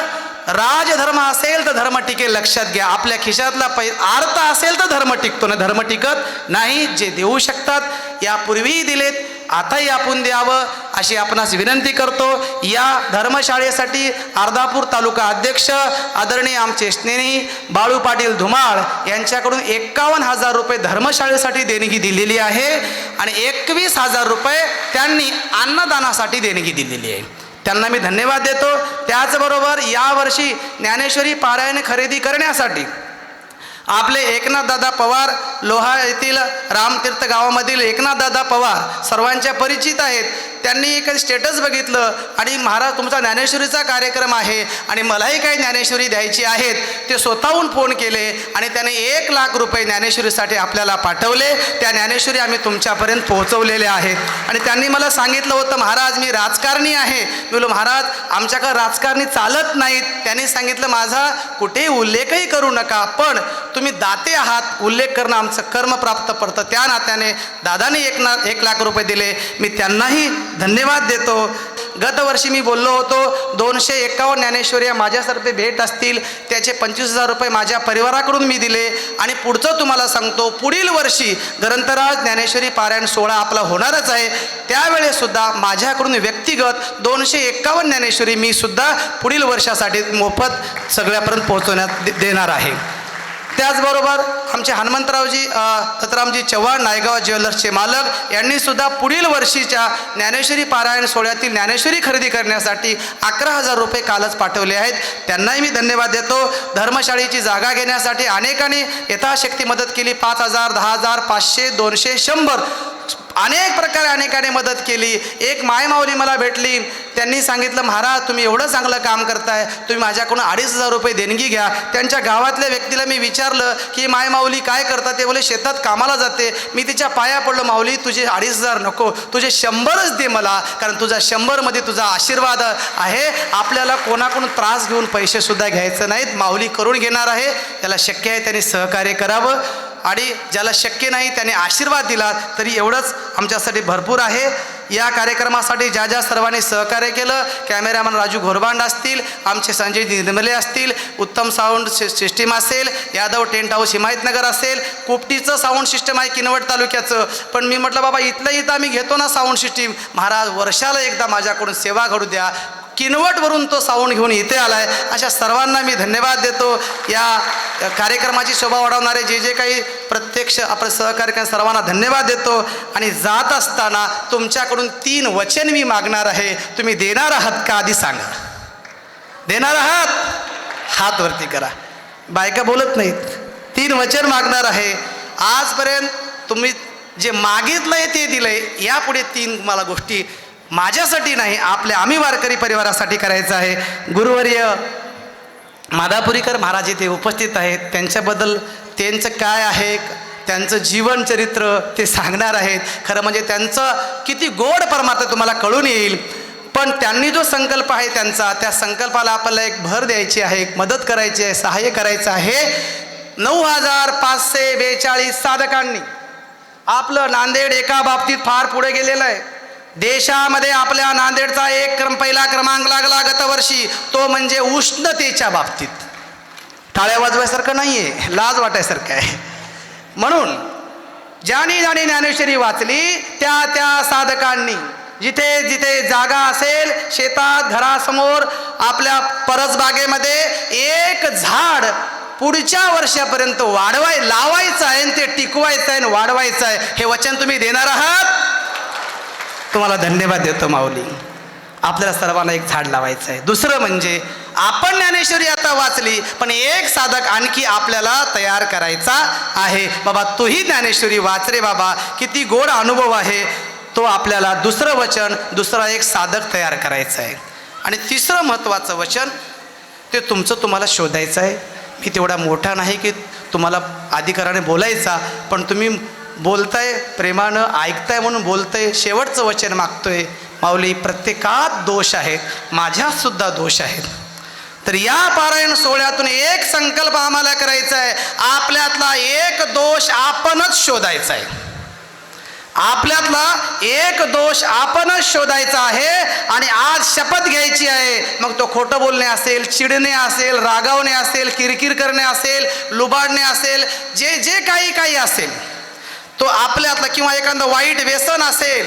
राजधर्म असेल तर धर्म टिकेल. लक्षात घ्या, आपल्या खिशातला अर्थ असेल तर धर्म टिकतो ना, धर्म टिकत नाही. जे देऊ शकतात यापूर्वीही दिलेत, आताही आपण द्यावं. अशी आपणास विनंती करतो. या धर्मशाळेसाठी अर्धापूर तालुका अध्यक्ष आदरणीय आमचे स्नेही बाळू पाटील धुमाळ यांच्याकडून 51,000 रुपये धर्मशाळेसाठी देणगी दिलेली आहे आणि 21,000 रुपये त्यांनी अन्नदानासाठी देणगी दिलेली आहे. त्यांना मी धन्यवाद देतो. त्याचबरोबर यावर्षी ज्ञानेश्वरी पारायण खरेदी करण्यासाठी आपले एकनाथदादा पवार लोहा येथील रामतीर्थ गावामधील एकनाथदादा पवार सर्वांच्या परिचित आहेत. त्यांनी एक स्टेटस बघितलं आणि महाराज तुमचा ज्ञानेश्वरीचा कार्यक्रम आहे आणि मलाही काही ज्ञानेश्वरी द्यायची आहेत. ते स्वतःहून फोन केले आणि त्याने 1 लाख रुपये ज्ञानेश्वरीसाठी आपल्याला पाठवले. त्या ज्ञानेश्वरी आम्ही तुमच्यापर्यंत पोहोचवलेल्या आहेत. आणि त्यांनी मला सांगितलं होतं महाराज मी राजकारणी आहे. मी बोललो महाराज आमच्याकडे राजकारणी चालत नाहीत. त्यांनी सांगितलं माझा कुठेही उल्लेखही करू नका पण तुम्ही दाते आहात, उल्लेख करणं आमचं कर्म प्राप्त पडतं. त्या नात्याने दादाने 1 लाख रुपये दिले. मी त्यांनाही धन्यवाद देतो. गतवर्षी मी बोललो होतो 251 ज्ञानेश्वरी माझ्यातर्फे भेट असतील त्याचे 25,000 रुपये माझ्या परिवाराकडून मी दिले. आणि पुढचं तुम्हाला सांगतो पुढील वर्षी ग्रंथराज ज्ञानेश्वरी पारायण सोहळा आपला होणारच आहे. त्यावेळेसुद्धा माझ्याकडून व्यक्तिगत 251 ज्ञानेश्वरी मी सुद्धा पुढील वर्षासाठी मोफत सगळ्यापर्यंत पोहोचवण्यात देणार आहे. त्याचबरोबर आमचे हनुमंतरावजी दत्तरामजी चव्हाण नायगाव ज्वेलर्सचे मालक यांनी सुद्धा पुढील वर्षीच्या ज्ञानेश्वरी पारायण सोहळ्यातील ज्ञानेश्वरी खरेदी करण्यासाठी 11,000 रुपये कालच पाठवले आहेत. त्यांनाही मी धन्यवाद देतो. धर्मशाळेची जागा घेण्यासाठी अनेकांनी यथाशक्ती मदत केली. 5,000 10,000 500 200 100 अनेक प्रकारे अनेकाने मदत केली. एक मायमाऊली मला भेटली. त्यांनी सांगितलं महाराज तुम्ही एवढं चांगलं काम करताय तुम्ही माझ्याकडून 2,500 रुपये देणगी घ्या. त्यांच्या गावातल्या व्यक्तीला मी विचारलं की मायमाऊली काय करतात. ते बोले शेतात कामाला जाते. मी तिच्या पाया पडलो माऊली तुझे 2,500 नको तुझे 100च दे मला कारण तुझा 100मध्ये तुझा आशीर्वाद आहे. आपल्याला कोणाकडून त्रास घेऊन पैसेसुद्धा घ्यायचं नाहीत. माऊली करून घेणार आहे. त्याला शक्य आहे त्यांनी सहकार्य करावं आणि ज्याला शक्य नाही त्याने आशीर्वाद दिला तरी एवढंच आमच्यासाठी भरपूर आहे. या कार्यक्रमासाठी ज्या ज्या सर्वांनी सहकार्य केलं कॅमेरामॅन राजू घोरबांड असतील आमचे संजय निर्मले असतील उत्तम साऊंड सिस्टीम असेल यादव टेंट हाऊस हिमायतनगर असेल कुपटीचं साऊंड सिस्टम आहे किनवट तालुक्याचं पण मी म्हटलं बाबा इथं आम्ही घेतो ना साऊंड सिस्टीम महाराज वर्षाला एकदा माझ्याकडून सेवा घडू द्या. किनवटवरून तो साऊंड घेऊन इथे आला आहे. अशा सर्वांना मी धन्यवाद देतो. या कार्यक्रमाची शोभा वाढवणारे जे काही प्रत्यक्ष आपण सहकार्य करणाऱ्या सर्वांना धन्यवाद देतो. आणि जात असताना तुमच्याकडून 3 वचन मी मागणार आहे. तुम्ही देणार आहात का आधी सांगा. देणार आहात हात वरती करा. बायका बोलत नाहीत. 3 वचन मागणार आहे. आजपर्यंत तुम्ही जे मागितलंय ते दिलंय. यापुढे 3 मला गोष्टी माझ्यासाठी नाही आपल्या आम्ही वारकरी परिवारासाठी करायचं आहे. गुरुवर्य माधापुरीकर महाराज इथे उपस्थित आहेत. त्यांच्याबद्दल त्यांचं काय आहे त्यांचं जीवनचरित्र ते सांगणार आहेत. खरं म्हणजे त्यांचं किती गोड परमार्थ तुम्हाला कळून येईल. पण त्यांनी जो संकल्प आहे त्यांचा त्या संकल्पाला आपल्याला एक भर द्यायची आहे एक मदत करायची आहे सहाय्य करायचं आहे. 9,542 साधकांनी आपलं नांदेड एका बाबतीत फार पुढे गेलेलं आहे. देशामध्ये आपल्या नांदेडचा पहिला क्रमांक लागला गतवर्षी. तो म्हणजे उष्णतेच्या बाबतीत. टाळ्या वाजवायसारखं नाही आहे लाज वाटायसारखं आहे. म्हणून ज्याने ज्ञानेश्वरी वाचली त्या साधकांनी जिथे जिथे जागा असेल शेतात घरासमोर आपल्या परसबागेमध्ये एक झाड पुढच्या वर्षापर्यंत लावायचं आहे ते टिकवायचं आहे वाढवायचं आहे. हे वचन तुम्ही देणार आहात. तुम्हाला धन्यवाद देतो माऊली. आपल्याला सर्वांना एक झाड लावायचं आहे. दुसरं म्हणजे आपण ज्ञानेश्वरी आता वाचली पण एक साधक आणखी आपल्याला तयार करायचा आहे. बाबा तूही ज्ञानेश्वरी वाच रे बाबा. किती गोड अनुभव आहे तो. आपल्याला दुसरं वचन दुसरा एक साधक तयार करायचा आहे. आणि तिसरं महत्त्वाचं वचन ते तुमचं तुम्हाला शोधायचं आहे. मी तेवढा मोठा नाही की तुम्हाला अधिकाराने बोलायचा पण तुम्ही बोलताय प्रेमानं ऐकताय म्हणून बोलतंय. शेवटचं वचन मागतोय माऊली प्रत्येकात दोष आहेत माझ्यातसुद्धा दोष आहेत. तर या पारायण सोहळ्यातून एक संकल्प आम्हाला करायचा आहे. आपल्यातला एक दोष आपणच शोधायचा आहे. आपल्यातला एक दोष आपणच शोधायचा आहे आणि आज शपथ घ्यायची आहे. मग तो खोटं बोलणे असेल चिडणे असेल रागावणे असेल किरकिर करणे असेल लुबाडणे असेल जे काही असेल तो आपल्यातला किंवा एखादं वाईट व्यसन असेल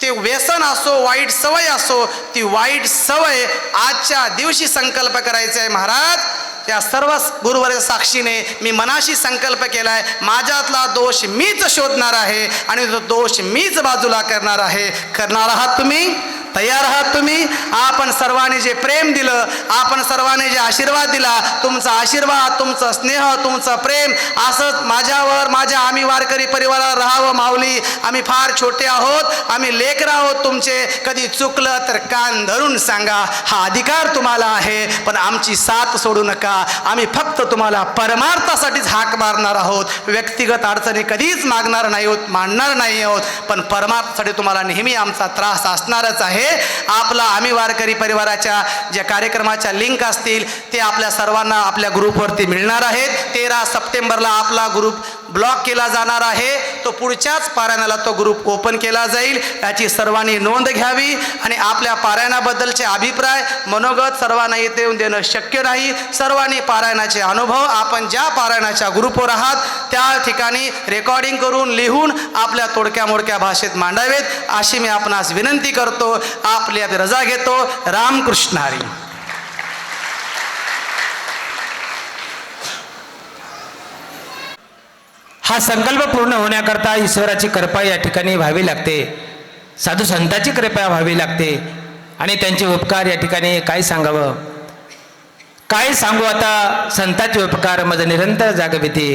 ते व्यसन असो, वाईट सवय असो, ती वाईट सवय आजच्या दिवशी संकल्प करायचा आहे. महाराज, त्या सर्व गुरुवर्य साक्षीने मी मनाशी संकल्प केला आहे, माझ्यातला दोष मीच शोधणार आहे आणि तो दोष मीच बाजूला करणार आहे. करणार आहात तुम्ही? तयार आहात तुम्ही? आपण सर्वांनी जे प्रेम दिलं, आपण सर्वांनी जे आशीर्वाद दिला, तुमचा आशीर्वाद, तुमचं स्नेह, तुमचं प्रेम असंच माझ्यावर, आम्ही वारकरी परिवाराला राहावं. माऊली, आम्ही फार छोटे आहोत, आम्ही लेकरं आहोत तुमचे. कधी चुकलं तर कान धरून सांगा, हा अधिकार तुम्हाला आहे, पण आमची साथ सोडू नका. आम्ही फक्त तुम्हाला परमार्थासाठीच हाक मारणार आहोत, व्यक्तिगत अडचणी कधीच मागणार मांडणार नाही आहोत, पण परमार्थासाठी तुम्हाला नेहमी आमचा त्रास असणारच आहे. आपला आम्ही वारकरी परिवाराच्या ज्या कार्यक्रमाच्या लिंक असतील ते आपल्या सर्वांना आपल्या ग्रुपवरती मिळणार आहेत. 13 सप्टेंबरला आपला ग्रुप ब्लॉक केला जाणार आहे. तो पुढच्याच पारायणाला तो ग्रुप ओपन केला जाईल. याची सर्वांनी नोंद घ्यावी आणि आपल्या पारायणाबद्दलचे अभिप्राय, मनोगत सर्वांना येथे येऊन देणं शक्य नाही. सर्वांनी पारायणाचे अनुभव आपण ज्या पारायणाच्या ग्रुपवर आहात त्या ठिकाणी रेकॉर्डिंग करून लिहून आपल्या तोडक्या मोडक्या भाषेत मांडावेत, अशी मी आपणास विनंती करतो. आपली रजा घेतो. रामकृष्ण हरी. हा संकल्प पूर्ण होण्याकरता ईश्वराची कृपा या ठिकाणी व्हावी लागते, साधू संतांची कृपा व्हावी लागते आणि त्यांचे उपकार या ठिकाणी काय सांगावं, काय सांगू आता. संतांचे उपकार माझं निरंतर जागविते.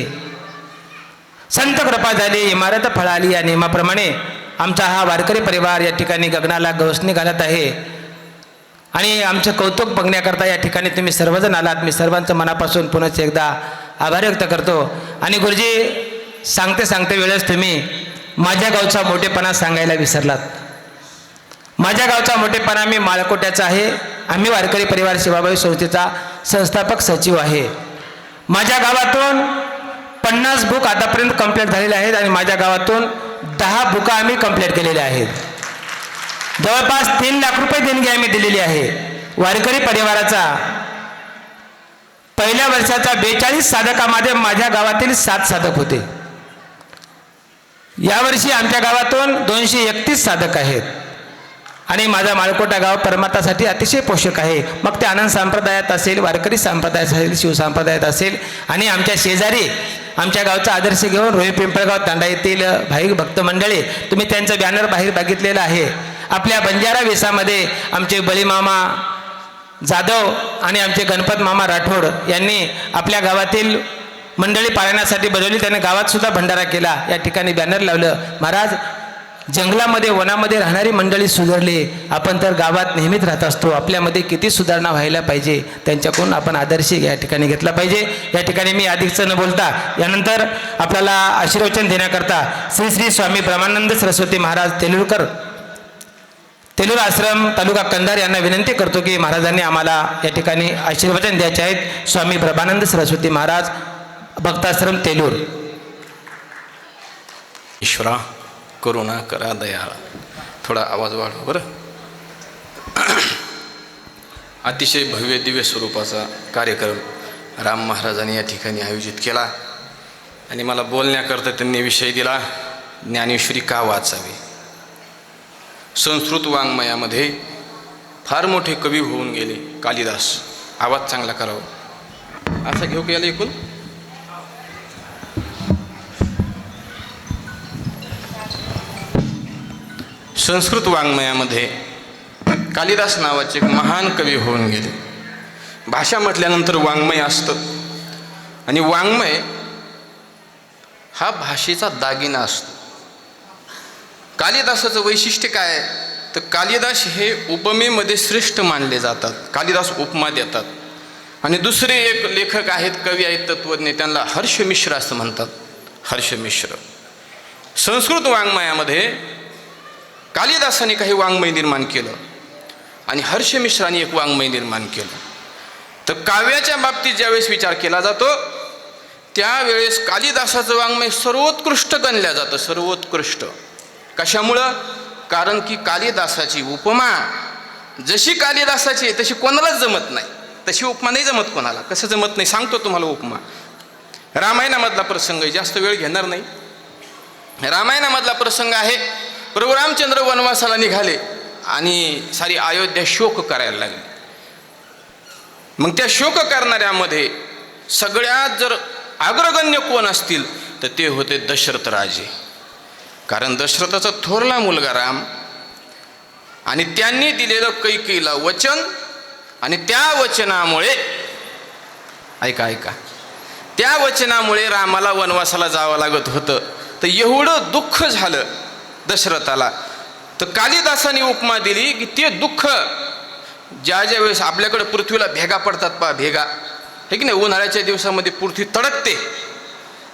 संत कृपा झाली, इमारत फळाली या नियमाप्रमाणे आमचा हा वारकरी परिवार या ठिकाणी गगनाला गवसणी घालत आहे आणि आमचं कौतुक बघण्याकरता या ठिकाणी तुम्ही सर्वजण आलात. मी सर्वांचं मनापासून पुन्हा एकदा आभार व्यक्त करतो. आणि गुरुजी, सांगते वेळेस तुम्ही माझ्या गावचा मोठेपणा सांगायला विसरलात. माझ्या गावचा मोठेपणा मी माळकोट्याचा आहे. आम्ही वारकरी परिवार सेवाभावी संस्थेचा संस्थापक सचिव आहे. माझ्या गावातून 50 बुक आतापर्यंत कंप्लीट झालेले आहेत आणि माझ्या गावातून 10 बुका आम्ही कंप्लीट केलेल्या आहेत. जवळपास 3 लाख रुपये देणगी आम्ही दिलेली आहे. वारकरी परिवाराचा पहिल्या वर्षाच्या 42 साधकामध्ये माझ्या गावातील 7 साधक होते. यावर्षी आमच्या गावातून 231 साधक आहेत आणि माझा माळकोटा गाव परमार्थासाठी अतिशय पोषक आहे. मग ते आनंद संप्रदायात असेल, वारकरी संप्रदायात असेल, शिवसंप्रदायात असेल आणि आमच्या शेजारी आमच्या गावचा आदर्श घेऊन रोही पिंपळगाव तांडा येथील भाविक भक्त मंडळी, तुम्ही त्यांचं बॅनर बाहेर बघितलेलं आहे. आपल्या बंजारा वेसामध्ये आमचे बळीमामा जाधव आणि आमचे गणपत मामा राठोड यांनी आपल्या गावातील मंडळी पाळण्यासाठी बोलवली. त्याने गावात सुद्धा भंडारा केला. या ठिकाणी बॅनर लावलं, महाराज जंगलामध्ये वनामध्ये राहणारी मंडळी सुधारली, आपण तर गावात नेहमीच राहत असतो, आपल्यामध्ये किती सुधारणा व्हायला पाहिजे, त्यांच्याकडून आपण आदर्श या ठिकाणी घेतला पाहिजे. या ठिकाणी मी अधिकचं न बोलता यानंतर आपल्याला आशीर्वचन देण्याकरता श्री श्री स्वामी ब्रह्मानंद सरस्वती महाराज तेलूर आश्रम तालुका कंधार यांना विनंती करतो की महाराजांनी आम्हाला या ठिकाणी आशीर्वचन द्यायचे आहेत. स्वामी ब्रह्मानंद सरस्वती महाराज, भक्ताश्रम तेलूर. ईश्वरा करुणा करा दयाळा. थोडा आवाज वाढवा बरं. अतिशय भव्य दिव्य स्वरूपाचा कार्यक्रम राम महाराजांनी या ठिकाणी आयोजित केला आणि मला बोलण्याकरता त्यांनी विषय दिला, ज्ञानेश्वरी का वाचावी. संस्कृत वाङ्मयामध्ये फार मोठे कवी होऊन गेले कालिदास. आवाज चांगला करावा. असं घेऊ का याला ऐकून? संस्कृत वाङ्मयामध्ये कालिदास नावाचे एक महान कवी होऊन गेले. भाषा म्हटल्यानंतर वाङ्मय असतं आणि वाङ्मय हा भाषेचा दागिना असतो. कालिदासाचं वैशिष्ट्य काय आहे तर कालिदास हे उपमेमध्ये श्रेष्ठ मानले जातात. कालिदास उपमा देतात. आणि दुसरे एक लेखक आहेत, कवी आहेत, तत्वज्ञ, त्यांना हर्षमिश्र असं म्हणतात. हर्षमिश्र. संस्कृत वाङ्मयामध्ये कालिदासाने काही वाङ्मय निर्माण केलं आणि हर्षमिश्राने एक वाङ्मय निर्माण केलं. तर काव्याच्या बाबतीत ज्यावेळेस विचार केला जातो त्यावेळेस कालिदासाचं वाङ्मय सर्वोत्कृष्ट गणलं जातं. सर्वोत्कृष्ट कशामुळं? कारण की कालिदासाची उपमा जशी कालिदासाची आहे तशी कोणालाच जमत नाही. तशी उपमा नाही जमत कोणाला. कसं जमत नाही सांगतो तुम्हाला उपमा. रामायणामधला प्रसंग आहे, जास्त वेळ घेणार नाही. रामायणामधला प्रसंग आहे, प्रभू रामचंद्र वनवासाला निघाले आणि सारी अयोध्या शोक करायला लागली. मग त्या शोक करणाऱ्यामध्ये सगळ्यात जर अग्रगण्य कोण असतील तर ते होते दशरथ राजे. कारण दशरथाचा थोरला मुलगा राम आणि त्यांनी दिलेलं कैकेयीला वचन आणि त्या वचनामुळे ऐका त्या वचनामुळे रामाला वनवासाला जावं लागत होतं. तर एवढं दुःख झालं दशरथाला, तर कालिदासाने उपमा दिली की ते दुःख ज्या वेळेस आपल्याकडे पृथ्वीला भेगा पडतात पहा, भेगा हे की नाही, उन्हाळ्याच्या दिवसामध्ये पृथ्वी तडकते,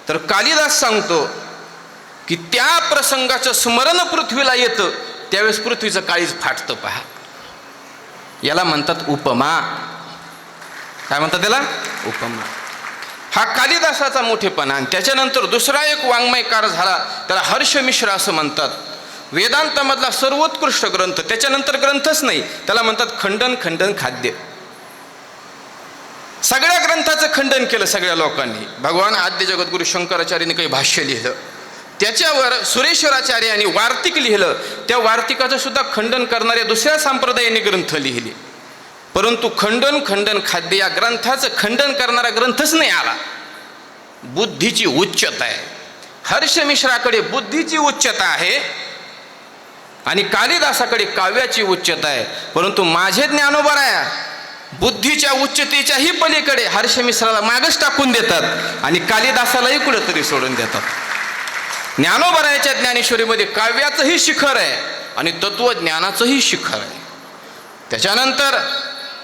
तर कालिदास सांगतो की त्या प्रसंगाचं स्मरण पृथ्वीला येतं त्यावेळेस पृथ्वीचं काळीज फाटतं पहा. याला म्हणतात उपमा. काय म्हणतात त्याला? उपमा. हा कालिदासाचा मोठेपणा. आणि त्याच्यानंतर दुसरा एक वाङ्मयकार झाला, त्याला हर्षमिश्र असं म्हणतात. वेदांतामधला सर्वोत्कृष्ट ग्रंथ, त्याच्यानंतर ग्रंथच नाही, त्याला म्हणतात खंडन खाद्य. सगळ्या ग्रंथाचं खंडन केलं सगळ्या लोकांनी. भगवान आद्य जगद्गुरु शंकराचार्यांनी काही भाष्य लिहिलं, त्याच्यावर सुरेश्वराचार्यांनी वार्तिक लिहिलं, त्या वार्तिकाचं सुद्धा खंडन करणाऱ्या दुसऱ्या संप्रदायाने ग्रंथ लिहिले. परंतु खंडन खाद्य या ग्रंथाचं खंडन करणारा ग्रंथच नाही आला. बुद्धीची उच्चता आहे. हर्षमिश्राकडे बुद्धीची उच्चता आहे आणि कालिदासाकडे काव्याची उच्चता आहे. परंतु माझे ज्ञानोबा आहे बुद्धीच्या उच्चतेच्याही पलीकडे हर्षमिश्राला मागच टाकून देतात आणि कालिदासालाही कुठेतरी सोडून देतात. ज्ञानोबरायाच्या ज्ञानेश्वरीमध्ये काव्याचंही शिखर आहे आणि तत्वज्ञानाचंही शिखर आहे. त्याच्यानंतर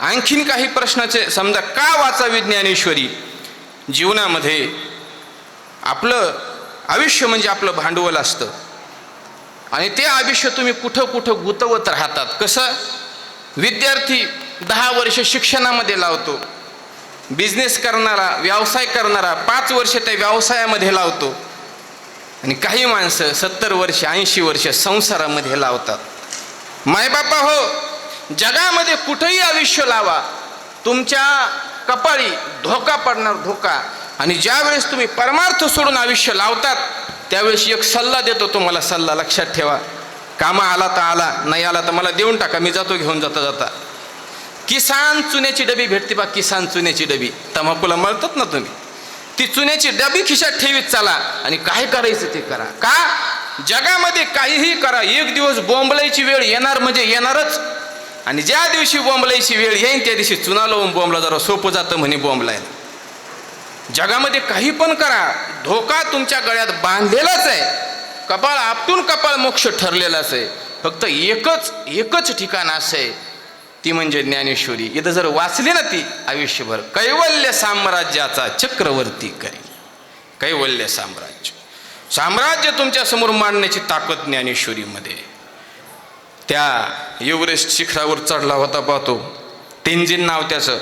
आणखीन काही प्रश्नाचे, समजा का वाचावी ज्ञानेश्वरी? जीवनामध्ये आपलं आयुष्य म्हणजे आपलं भांडवल असतं आणि ते आयुष्य तुम्ही कुठं गुंतवत राहतात. कसं? विद्यार्थी 10 वर्ष शिक्षणामध्ये लावतो, बिझनेस करणारा, व्यवसाय करणारा 5 वर्ष त्या व्यवसायामध्ये लावतो आणि काही माणसं 70 वर्ष 80 वर्ष संसारामध्ये लावतात. मायबापा हो, जगामध्ये कुठेही आयुष्य लावा, तुमच्या कपाळी धोका पडणार, धोका. आणि ज्या वेळेस तुम्ही परमार्थ सोडून आयुष्य लावतात त्यावेळेस एक सल्ला देतो तुम्हाला. सल्ला लक्षात ठेवा. कामा आला तर आला, नाही आला तर मला देऊन टाका, मी जातो घेऊन जाता. किसान चुन्याची डबी भेटते बा, किसान चुन्याची डबी, तंबाखूला मळतात ना तुम्ही, ती चुन्याची डबी खिशात ठेवीत चला आणि काय करायचं ते करा. का? जगामध्ये काहीही करा, एक दिवस बोंबलायची वेळ येणार म्हणजे येणारच. आणि ज्या दिवशी बोंबलायची वेळ येईन त्या दिवशी चुना लावून बोंबला जरा सोपं जातं म्हणे बोंबलायला. जगामध्ये काही पण करा, धोका तुमच्या गळ्यात बांधलेलाच आहे. कपाळ आपटून कपाळ मोक्ष ठरलेलाच आहे. फक्त एकच ठिकाण असं आहे, ती म्हणजे ज्ञानेश्वरी. इथं जर वाचली ना ती आयुष्यभर कैवल्य साम्राज्याचा चक्रवर्ती करी. कैवल्य साम्राज्य तुमच्या समोर मांडण्याची ताकद ज्ञानेश्वरीमध्ये. त्या एव्हरेस्ट शिखरावर चढला होता पाहतो, तेंजिन नाव त्याचं.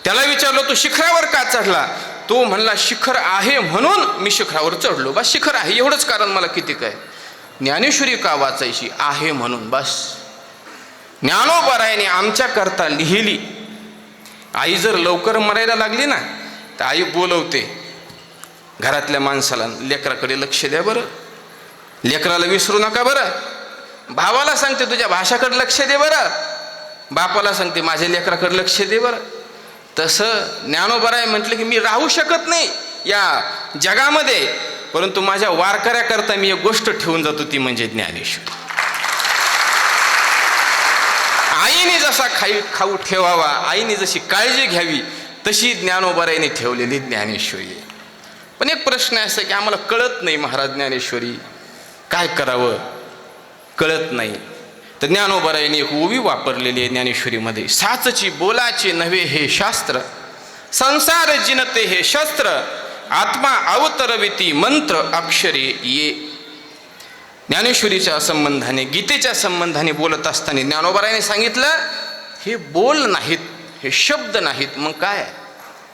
त्याला विचारलं तू शिखरावर का चढला? तो म्हणला शिखर आहे म्हणून मी शिखरावर चढलो. बस शिखर आहे एवढंच कारण मला किती काय. ज्ञानेश्वरी का वाचायची? आहे म्हणून बस. ज्ञानोबरायाने आमच्या करता लिहिली. आई जर लवकर मरायला लागली ना तर आई बोलवते घरातल्या माणसाला, लेकराकडे लक्ष द्या बरं, लेकराला विसरू नका बरं. भावाला सांगते तुझ्या भाषाकडे लक्ष दे बरं, बापाला सांगते माझ्या लेकराकडे लक्ष दे बरं. तसं ज्ञानोबराय म्हटलं की मी राहू शकत नाही या जगामध्ये, परंतु माझ्या वारकऱ्याकरता मी एक गोष्ट ठेवून जातो, ती म्हणजे ज्ञानेश्वरी. आईने जसा खाऊ ठेवावा, आईने जशी काळजी घ्यावी तशी ज्ञानोबरायाने ठेवलेली ज्ञानेश्वरी. पण एक प्रश्न असा की आम्हाला कळत नाही महाराज ज्ञानेश्वरी, काय करावं कळत नाही. तर ज्ञानोबरायाने एक ओवी वापरलेली आहे ज्ञानेश्वरीमध्ये. साचची बोलाचे नव्हे हे शास्त्र, संसार जिनते हे शस्त्र, आत्मा अवतरविती मंत्र अक्षरे ये. ज्ञानेश्वरीच्या संबंधाने, गीतेच्या संबंधाने बोलत असताना ज्ञानोबरायाने सांगितलं हे बोल नाहीत, हे शब्द नाहीत, मग काय?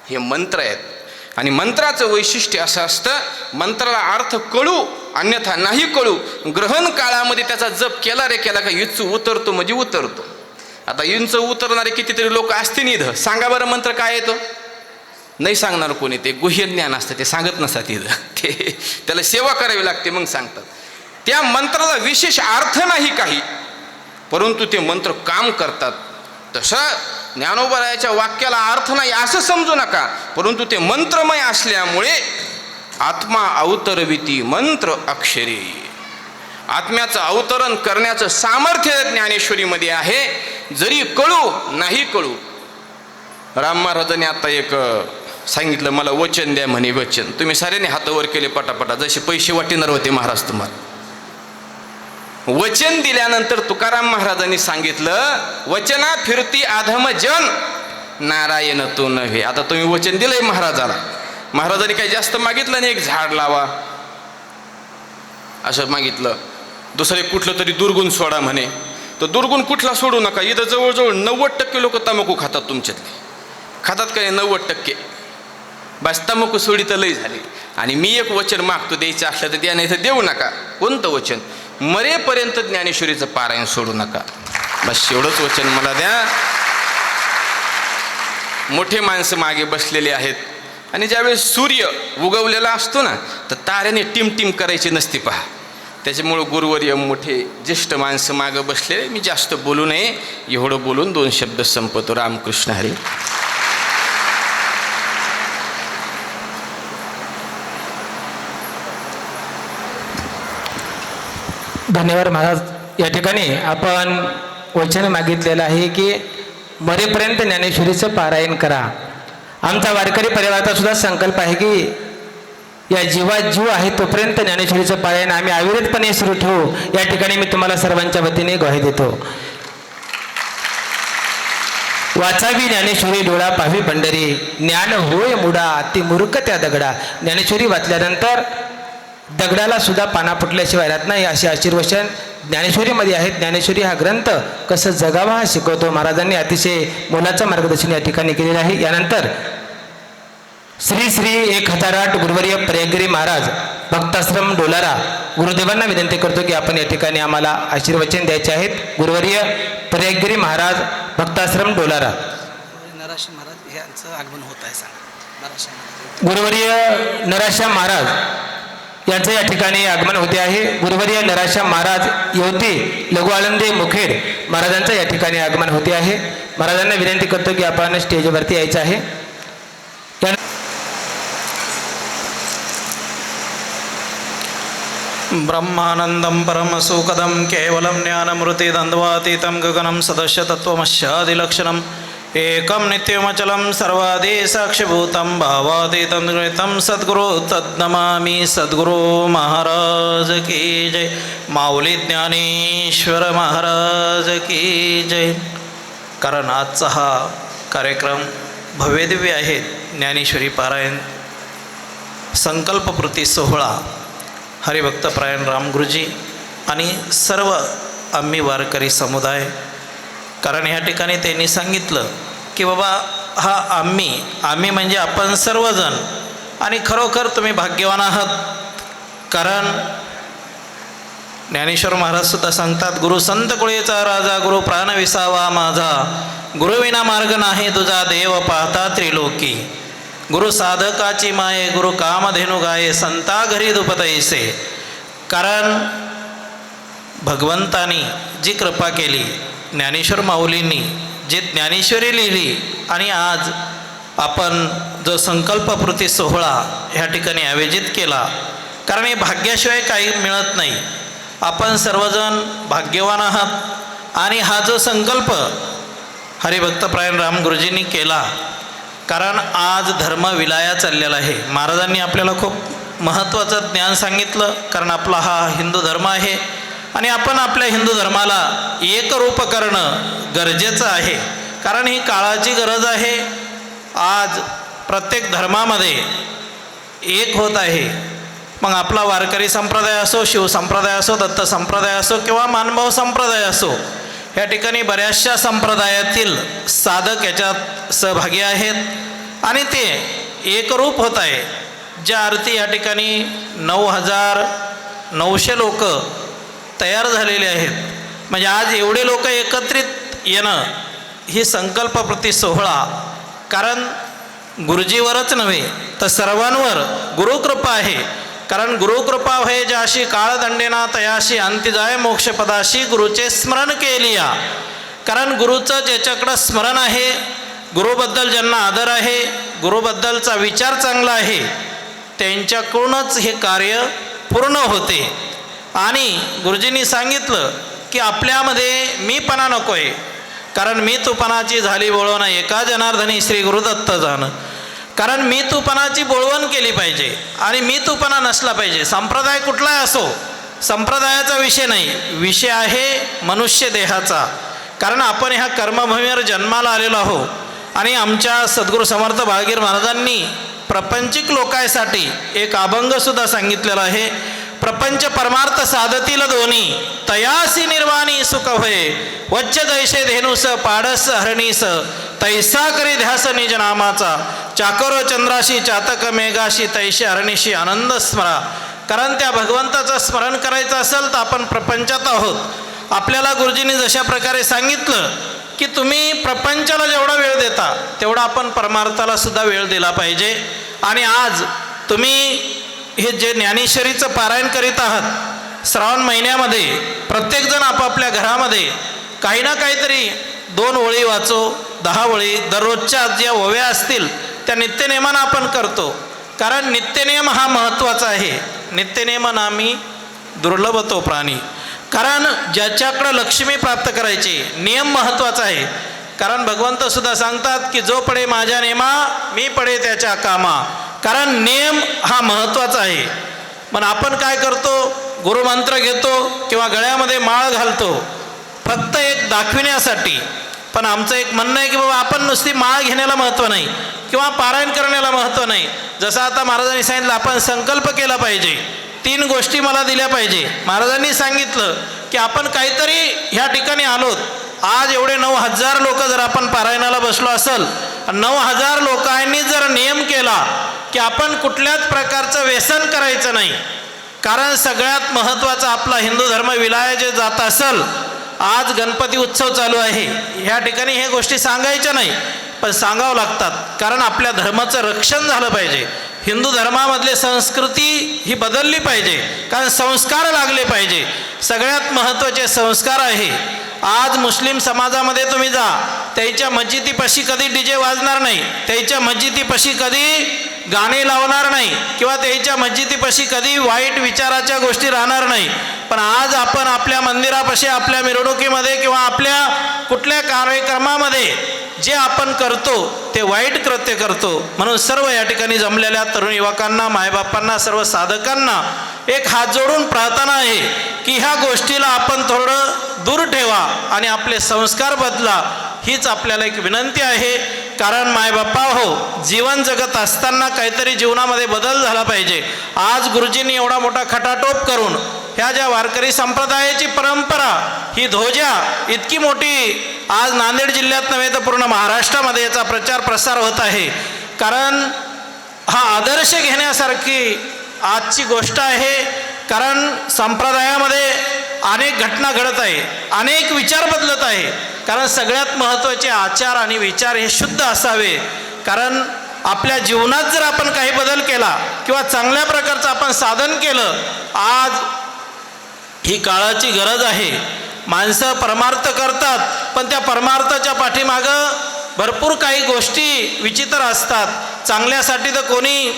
हे मंत्र आहेत. आणि मंत्राचं वैशिष्ट्य असं असतं, मंत्राला अर्थ कळू अन्यथा नाही कळू, ग्रहण काळामध्ये त्याचा जप केला रे केला का इंच उतरतो म्हणजे उतरतो. आता इंच उतरणारे कितीतरी लोक असतील इथं, सांगा बरं मंत्र काय येतो? नाही सांगणार कोणी, ते गुह्य ज्ञान असतं, ते सांगत नसतात इथं, ते त्याला सेवा करावी लागते मग सांगतात. त्या मंत्राला विशेष अर्थ नाही काही, परंतु ते मंत्र काम करतात. तसं ज्ञानोबरायाच्या वाक्याला अर्थ नाही असं समजू नका, परंतु ते मंत्रमय असल्यामुळे आत्मा अवतरविती मंत्र अक्षरी, आत्म्याचं अवतरण करण्याचं सामर्थ्य ज्ञानेश्वरीमध्ये आहे. जरी कळू नाही कळू. राम महाराजांनी आता एक सांगितलं, मला वचन द्या म्हणे. वचन तुम्ही साऱ्यांनी हातावर केले पटापटा, जसे पैसे वाटणार होते महाराज तुम्हाला. वचन दिल्यानंतर तुकाराम महाराजांनी सांगितलं, वचना फिरती अधम जन नारायण तो नव्हे. आता तुम्ही वचन दिलंय महाराजाला, महाराजांनी काही जास्त मागितलं नाही, एक झाड लावा असं मागितलं. दुसरे कुठलं तरी दुर्गुण सोडा म्हणे, तर दुर्गुण कुठला सोडू नका. इथं जवळजवळ 90% लोक तंबाखू खातात, तुमच्यातले खातात का नाही? 90%. बस तंबाखू सोडी तर लई झाली. आणि मी एक वचन मागतो, द्यायचं असलं तर द्या, नाही तर देऊ नका. कोणतं वचन? मरेपर्यंत ज्ञानेश्वरीचं पारायण सोडू नका. बस एवढंच वचन मला द्या. मोठे माणसं मागे बसलेले आहेत, आणि ज्यावेळेस सूर्य उगवलेला असतो ना, तर ताऱ्याने टिमटिम करायची नसते पहा. त्याच्यामुळं गुरुवर्य मोठे ज्येष्ठ माणसं मागं बसलेले. मी जास्त बोलू नये, एवढं बोलून 2 शब्द संपवतो. रामकृष्ण हरी. धन्यवाद महाराज. या ठिकाणी आपण वचन मागितलेलं आहे की मरेपर्यंत ज्ञानेश्वरीचं पारायण करा. आमचा वारकरी परिवाराचा सुद्धा संकल्प आहे की या जीवात जीव आहे तोपर्यंत ज्ञानेश्वरीचं पारायण आम्ही अविरतपणे सुरू ठेवू. या ठिकाणी मी तुम्हाला सर्वांच्या वतीने ग्वाही देतो. वाचावी ज्ञानेश्वरी डोळा पाहावी पंढरी, ज्ञान होय मुडा ती मूर्ख त्या दगडा. ज्ञानेश्वरी वाचल्यानंतर दगडाला सुद्धा पाना फुटल्याशिवाय राहत नाही, असे आशीर्वचन ज्ञानेश्वरीमध्ये आहेत. ज्ञानेश्वरी हा ग्रंथ कसं जगावा हा शिकवतो. महाराजांनी अतिशय मोलाचं मार्गदर्शन या ठिकाणी केलेलं आहे. यानंतर श्री श्री 1008 गुरुवर्य प्रयागगिरी महाराज भक्ताश्रम डोलारा, गुरुदेवांना विनंती करतो की आपण या ठिकाणी आम्हाला आशीर्वचन द्यायचे आहेत. गुरुवर्य प्रयागगिरी महाराज भक्ताश्रम डोलारा. नराश्याम महाराज यांचं आगमन होत आहे, सांगा. गुरुवर्य नराश्याम महाराज यांचं या ठिकाणी आगमन होते आहे. गुरुवर्य नराश्याम महाराज येवती लघु आळंदी मुखेड महाराजांचं या ठिकाणी आगमन होते आहे. महाराजांना विनंती करतो की आपण स्टेजवरती यायचं आहे. ब्रह्मानंदं परमसुखदं केवलं ज्ञानमृतिद्वन्द्वातीतं गगनं सदस्य तत्त्वमस्यादिलक्षणम् एकं नित्यमचलं सर्वादिसाक्षिभूतं भावातीतं गृहीतं सद्गुरु तद्नमामि. सद्गुरु महाराज की जय. माऊली ज्ञानेश्वर महाराज की जय. कारण आजचा हा कार्यक्रम भव्यदिव्य आहे. ज्ञानेश्वरी पारायण संकल्पपूर्ती सोहळा हरिभक्तपरायण रामगुरुजी आणि सर्व आम्ही वारकरी समुदाय. कारण ह्या ठिकाणी त्यांनी सांगितलं की बाबा हा आम्ही म्हणजे आपण सर्वजण. आणि खरोखर तुम्ही भाग्यवान आहात. कारण ज्ञानेश्वर महाराजसुद्धा सांगतात, गुरु संत कुळेचा राजा, गुरु प्राण विसावा माझा, गुरुविना मार्ग नाही तुझा, देव पाहता त्रिलोकी, गुरु साधकाची माये, गुरु कामधेनु गाये, संता घरी दुपतैसे. कारण भगवंतानी जी कृपा केली, ज्ञानेश्वर माऊलींनी जी ज्ञानेश्वरी लिहिली, आणि आज आपण जो संकल्पपूर्ती सोहळा ह्या ठिकाणी आयोजित केला. कारण हे भाग्याशिवाय काही मिळत नाही. आपण सर्वजण भाग्यवान आहात. आणि हा जो संकल्प हरिभक्तपरायण रामगुरुजींनी केला, कारण आज धर्म विलाया चाललेला आहे. महाराजांनी आपल्याला खूप महत्त्वाचं ज्ञान सांगितलं. कारण आपला हा हिंदू धर्म आहे आणि आपण आपल्या हिंदू धर्माला एकरूप करणं गरजेचं आहे. कारण ही काळाची गरज आहे. आज प्रत्येक धर्मामध्ये एक होत आहे. मग आपला वारकरी संप्रदाय असो, शिवसंप्रदाय असो, दत्त संप्रदाय असो किंवा मानभाव संप्रदाय असो, या ठिकाणी बऱ्याचशा संप्रदायातील साधक याच्यात सहभागी आहेत आणि ते एकरूप होत आहे. ज्या अर्थी या ठिकाणी 9,900 लोक तयार झालेले आहेत. म्हणजे आज एवढे लोक एकत्रित येणं ही संकल्पपूर्ती सोहळा. कारण गुरुजीवरच नव्हे तर सर्वांवर गुरुकृपा आहे. कारण गुरुकृपा होय ज्याशी काळदंडेना तयाशी अंती जाय मोक्षपदाशी गुरुचे स्मरण केलिया. कारण गुरुचं ज्याच्याकडं स्मरण आहे, गुरुबद्दल ज्यांना आदर आहे, गुरुबद्दलचा विचार चांगला आहे, त्यांच्याकडूनच हे कार्य पूर्ण होते. आणि गुरुजींनी सांगितलं की आपल्यामध्ये मीपणा नको आहे. कारण मी तुपणाची झाली बोळवण एका जनार्दनी श्री गुरुदत्त जाण. कारण मी तुपणाची बोळवण केली पाहिजे आणि मी तुपणा नसला पाहिजे. संप्रदाय कुठलाही असो, संप्रदायाचा विषय नाही, विषय आहे मनुष्य देहाचा. कारण आपण ह्या कर्मभूमीवर जन्माला आलेलो आहोत आणि आमच्या सद्गुरू समर्थ बाळगीर महाराजांनी प्रपंचिक लोकांसाठी एक अभंगसुद्धा सांगितलेला आहे. प्रपंच परमार्थ साधतील दोन्ही तयासी निर्वाणी सुख होय वच्च दैशे धेनुस पाडस हरणीस तैसा करी ध्यास निज नामाचा चाकोर चंद्राशी चातक मेघाशी तैशे हरणीशी आनंद स्मरा. कारण त्या भगवंताचं स्मरण करायचं असेल तर आपण प्रपंचात आहोत. आपल्याला गुरुजींनी जशा प्रकारे सांगितलं की तुम्ही प्रपंचाला जेवढा वेळ देता तेवढा आपण परमार्थाला सुद्धा वेळ दिला पाहिजे. आणि आज तुम्ही हे जे ज्ञानेश्वरीचं पारायण करीत आहात, श्रावण महिन्यामध्ये प्रत्येकजण आपापल्या घरामध्ये काही ना काहीतरी 2 ओळी वाचो, 10 ओळी दररोजच्या ज्या ओव्या असतील त्या नित्यनेमानं आपण करतो. कारण नित्यनेम हा महत्त्वाचा आहे. नित्यनेम नामी दुर्लभ तो प्राणी. कारण ज्याच्याकडं लक्ष्मी प्राप्त करायची नियम महत्त्वाचा आहे. कारण भगवंत सुद्धा सांगतात की जो पडे माझ्या नेमा मी पडे त्याच्या कामा. कारण नियम हा महत्त्वाचा आहे. पण आपण काय करतो, गुरुमंत्र घेतो किंवा गळ्यामध्ये माळ घालतो फक्त एक दाखविण्यासाठी. पण आमचं एक म्हणणं आहे की बाबा आपण नुसती माळ घेण्याला महत्त्व नाही किंवा पारायण करण्याला महत्त्व नाही. जसं आता महाराजांनी सांगितलं आपण संकल्प केला पाहिजे, 3 गोष्टी मला दिल्या पाहिजे. महाराजांनी सांगितलं की आपण काहीतरी ह्या ठिकाणी आलोत. आज एवढे 9,000 लोक जर आपण पारायणाला बसलो असेल, 9,000 लोकांनी जर नियम केला की आपण कुठल्याच प्रकारचं व्यसन करायचं नाही. कारण सगळ्यात महत्त्वाचा आपला हिंदू धर्म विलाय जे जात असेल, आज गणपती उत्सव चालू आहे, ह्या ठिकाणी हे गोष्टी सांगायच्या नाही पण सांगावं लागतात. कारण आपल्या धर्माचं रक्षण झालं पाहिजे. हिंदू धर्मामधले संस्कृती ही बदलली पाहिजे. कारण संस्कार लागले पाहिजे. सगळ्यात महत्त्वाचे संस्कार आहे. आज मुस्लिम समाजामध्ये तुम्ही जा, त्याच्या मस्जिदीपाशी कधी DJ वाजणार नाही, त्याच्या मस्जिदीपाशी कधी गाणे लावणार नाही किंवा त्याच्या मस्जिदीपाशी कधी वाईट विचाराच्या गोष्टी राहणार नाही. पण आज आपण आपल्या मंदिरापाशी, आपल्या मिरवणुकीमध्ये किंवा आपल्या कुठल्या कार्यक्रमामध्ये जे आपण करतो ते वाईट कृत्य करतो. म्हणून सर्व या ठिकाणी जमलेल्या तरुण युवकांना, मायबापांना, सर्व साधकांना एक हात जोडून प्रार्थना आहे की ह्या गोष्टीला आपण थोडं दूर ठेवा आणि आपले संस्कार बदला, हीच आपल्याला एक विनंती आहे. कारण मायबापा हो, जीवन जगत असताना काहीतरी जीवनामध्ये बदल झाला पाहिजे. आज गुरुजींनी एवढा मोठा खटाटोप करून ह्या ज्या वारकरी संप्रदायाची परंपरा, ही ध्वजा इतकी मोठी आज नांदेड जिल्ह्यात नव्हे तर पूर्ण महाराष्ट्रामध्ये याचा प्रचार प्रसार होत आहे. कारण हा आदर्श घेण्यासारखी आजची गोष्ट आहे. कारण संप्रदायामध्ये अनेक घटना घडत आहे, अनेक विचार बदलत आहे. कारण सगळ्यात महत्त्वाचे आचार आणि विचार हे शुद्ध असावे. कारण आपल्या जीवनात जर आपण काही बदल केला किंवा चांगल्या प्रकारचं आपण साधन केलं, आज ही काळाची गरज आहे. माणसं परमार्थ करतात पण त्या परमार्थाच्या पाठीमागं भरपूर काही गोष्टी विचित्र असतात. चांगल्यासाठी तर कोणी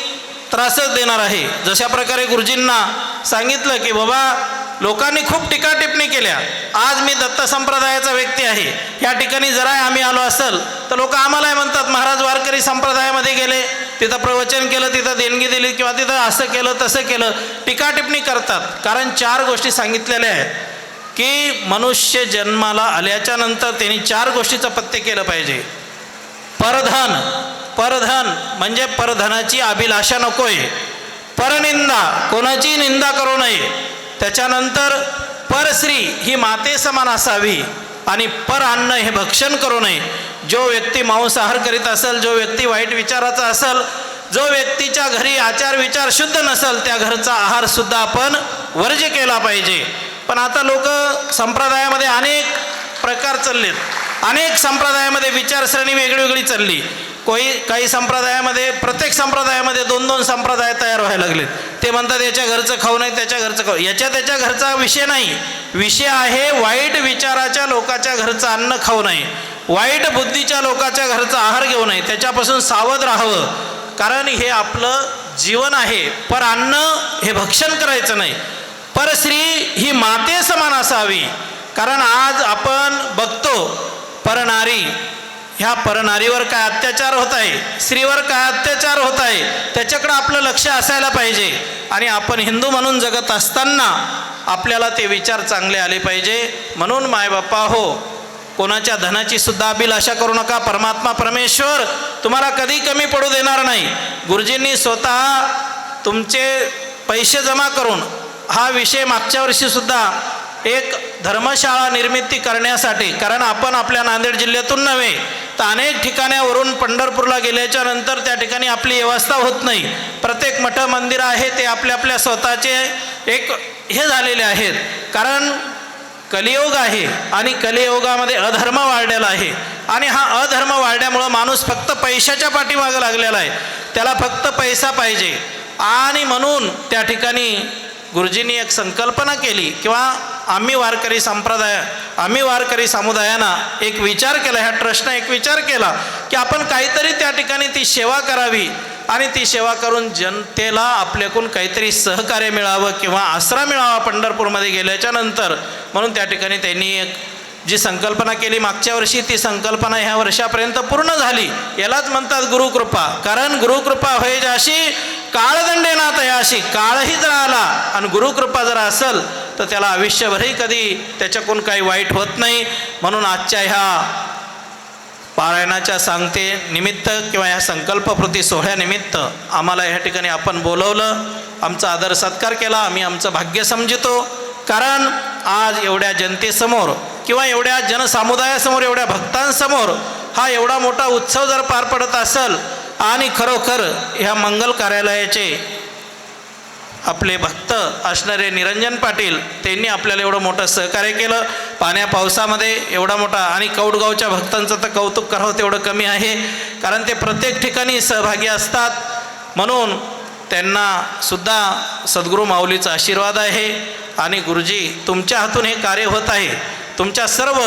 त्रासच देणार आहे. जशा प्रकारे गुरुजींना सांगितलं की बाबा लोकांनी खूप टीका टिप्पणी केल्या. आज मी दत्त संप्रदायाचा व्यक्ती आहे, ह्या ठिकाणी जरा आम्ही आलो असेल तर लोक आम्हाला म्हणतात महाराज वारकरी संप्रदायामध्ये गेले, तिथं प्रवचन केलं, तिथं देणगी दिली किंवा तिथं असं केलं तसं केलं, टीका टिप्पणी करतात. कारण 4 गोष्टी सांगितलेल्या आहेत की मनुष्य जन्माला आल्याच्या नंतर त्यांनी 4 गोष्टीचं पथ्य केलं पाहिजे. परधन, परधन म्हणजे परधनाची अभिलाषा नकोय. परनिंदा, कोणाची निंदा करू नये. त्याच्यानंतर परश्री, ही माते समान असावी. आणि पर अन्न, हे भक्षण करू नये. जो व्यक्ती मांसाहार करीत असेल, जो व्यक्ती वाईट विचाराचा असेल, जो व्यक्तीच्या घरी आचार विचार शुद्ध नसेल, त्या घरचा आहार सुद्धा आपण वर्ज्य केला पाहिजे. पण आता लोक संप्रदायामध्ये अनेक प्रकार चाललेत, अनेक संप्रदायामध्ये विचारसरणी वेगळी चालली. काही संप्रदायामध्ये, प्रत्येक संप्रदायामध्ये 2-2 संप्रदाय तयार व्हायला लागलेत. ते म्हणतात याच्या घरचं खाऊ नाही, त्याच्या घरचं खाऊ. त्याच्या घरचा विषय नाही. विषय आहे वाईट विचाराच्या लोकाच्या घरचं अन्न खाऊ नये, वाईट बुद्धीच्या लोकाच्या घरचा आहार घेऊ नये, त्याच्यापासून सावध राहावं. कारण हे आपलं जीवन आहे. पर अन्न हे भक्षण करायचं नाही. परस्त्री ही माते समान असावी. कारण आज आपण बघतो परनारी, ह्या परनारीवर काय अत्याचार होत आहे, स्त्रीवर काय अत्याचार होत आहे, त्याच्याकडं आपलं लक्ष असायला पाहिजे. आणि आपण हिंदू म्हणून जगत असताना आपल्याला ते विचार चांगले आले पाहिजे. म्हणून मायबापा हो, कोणाच्या धनाची सुद्धा अभिलाषा करू नका. परमात्मा परमेश्वर तुम्हाला कधी कमी पडू देणार नाही. गुरुजींनी स्वतः तुमचे पैसे जमा करून हा विषय मागच्या वर्षीसुद्धा एक धर्मशाळा निर्मिती करण्यासाठी, कारण आपण आपल्या नांदेड जिल्ह्यातून नव्हे तर अनेक ठिकाणावरून पंढरपूरला गेल्याच्या नंतर त्या ठिकाणी आपली व्यवस्था होत नाही. प्रत्येक मठ मंदिर आहे ते आपल्या आपल्या स्वतःचे एक हे झालेले आहेत. कारण कलियुग आहे आणि कलियुगामध्ये अधर्म वाढलेला आहे. आणि हा अधर्म वाढल्यामुळं माणूस फक्त पैशाच्या पाठीमागं लागलेला आहे. त्याला फक्त पैसा पाहिजे. आणि म्हणून त्या ठिकाणी गुरुजींनी एक संकल्पना केली किंवा आम्ही वारकरी समुदायानं एक विचार केला, ह्या ट्रस्टनं एक विचार केला की आपण काहीतरी त्या ठिकाणी ती सेवा करावी आणि ती सेवा करून जनतेला आपल्याकडून काहीतरी सहकार्य मिळावं किंवा आसरा मिळावा पंढरपूरमध्ये गेल्याच्या नंतर. म्हणून त्या ठिकाणी त्यांनी एक जी संकल्पना केली मागच्या वर्षी, ती संकल्पना ह्या वर्षापर्यंत पूर्ण झाली. यालाच म्हणतात गुरुकृपा. कारण गुरुकृपा होय जाशी काळदंडे ना तयाशी, काळही जर आला आणि गुरुकृपा जर असेल तर त्याला आयुष्यभरही कधी त्याच्याकडून काही वाईट होत नाही. म्हणून आजच्या ह्या पारायणाच्या सांगते निमित्त किंवा ह्या संकल्पपूर्ती सोहळ्यानिमित्त आम्हाला ह्या ठिकाणी आपण बोलवलं, आमचा आदर सत्कार केला. आम्ही आमचं भाग्य समजतो. कारण आज एवढ्या जनतेसमोर किंवा एवढ्या जनसमुदायासमोर, एवढ्या भक्तांसमोर हा एवढा मोठा उत्सव जर पार पडत असेल आणि खरोखर ह्या मंगल कार्यालयाचे आपले भक्त असणारे निरंजन पाटील त्यांनी आपल्याला एवढं मोठं सहकार्य केलं. पाण्या पावसामध्ये एवढा मोठा, आणि कौडगावच्या भक्तांचं तर कौतुक करावं तेवढं कमी आहे. कारण ते प्रत्येक ठिकाणी सहभागी असतात. म्हणून त्यांना सुद्धा सद्गुरू माऊलीचा आशीर्वाद आहे. आणि गुरुजी तुमच्या हातून हे कार्य होत आहे. तुमच्या सर्व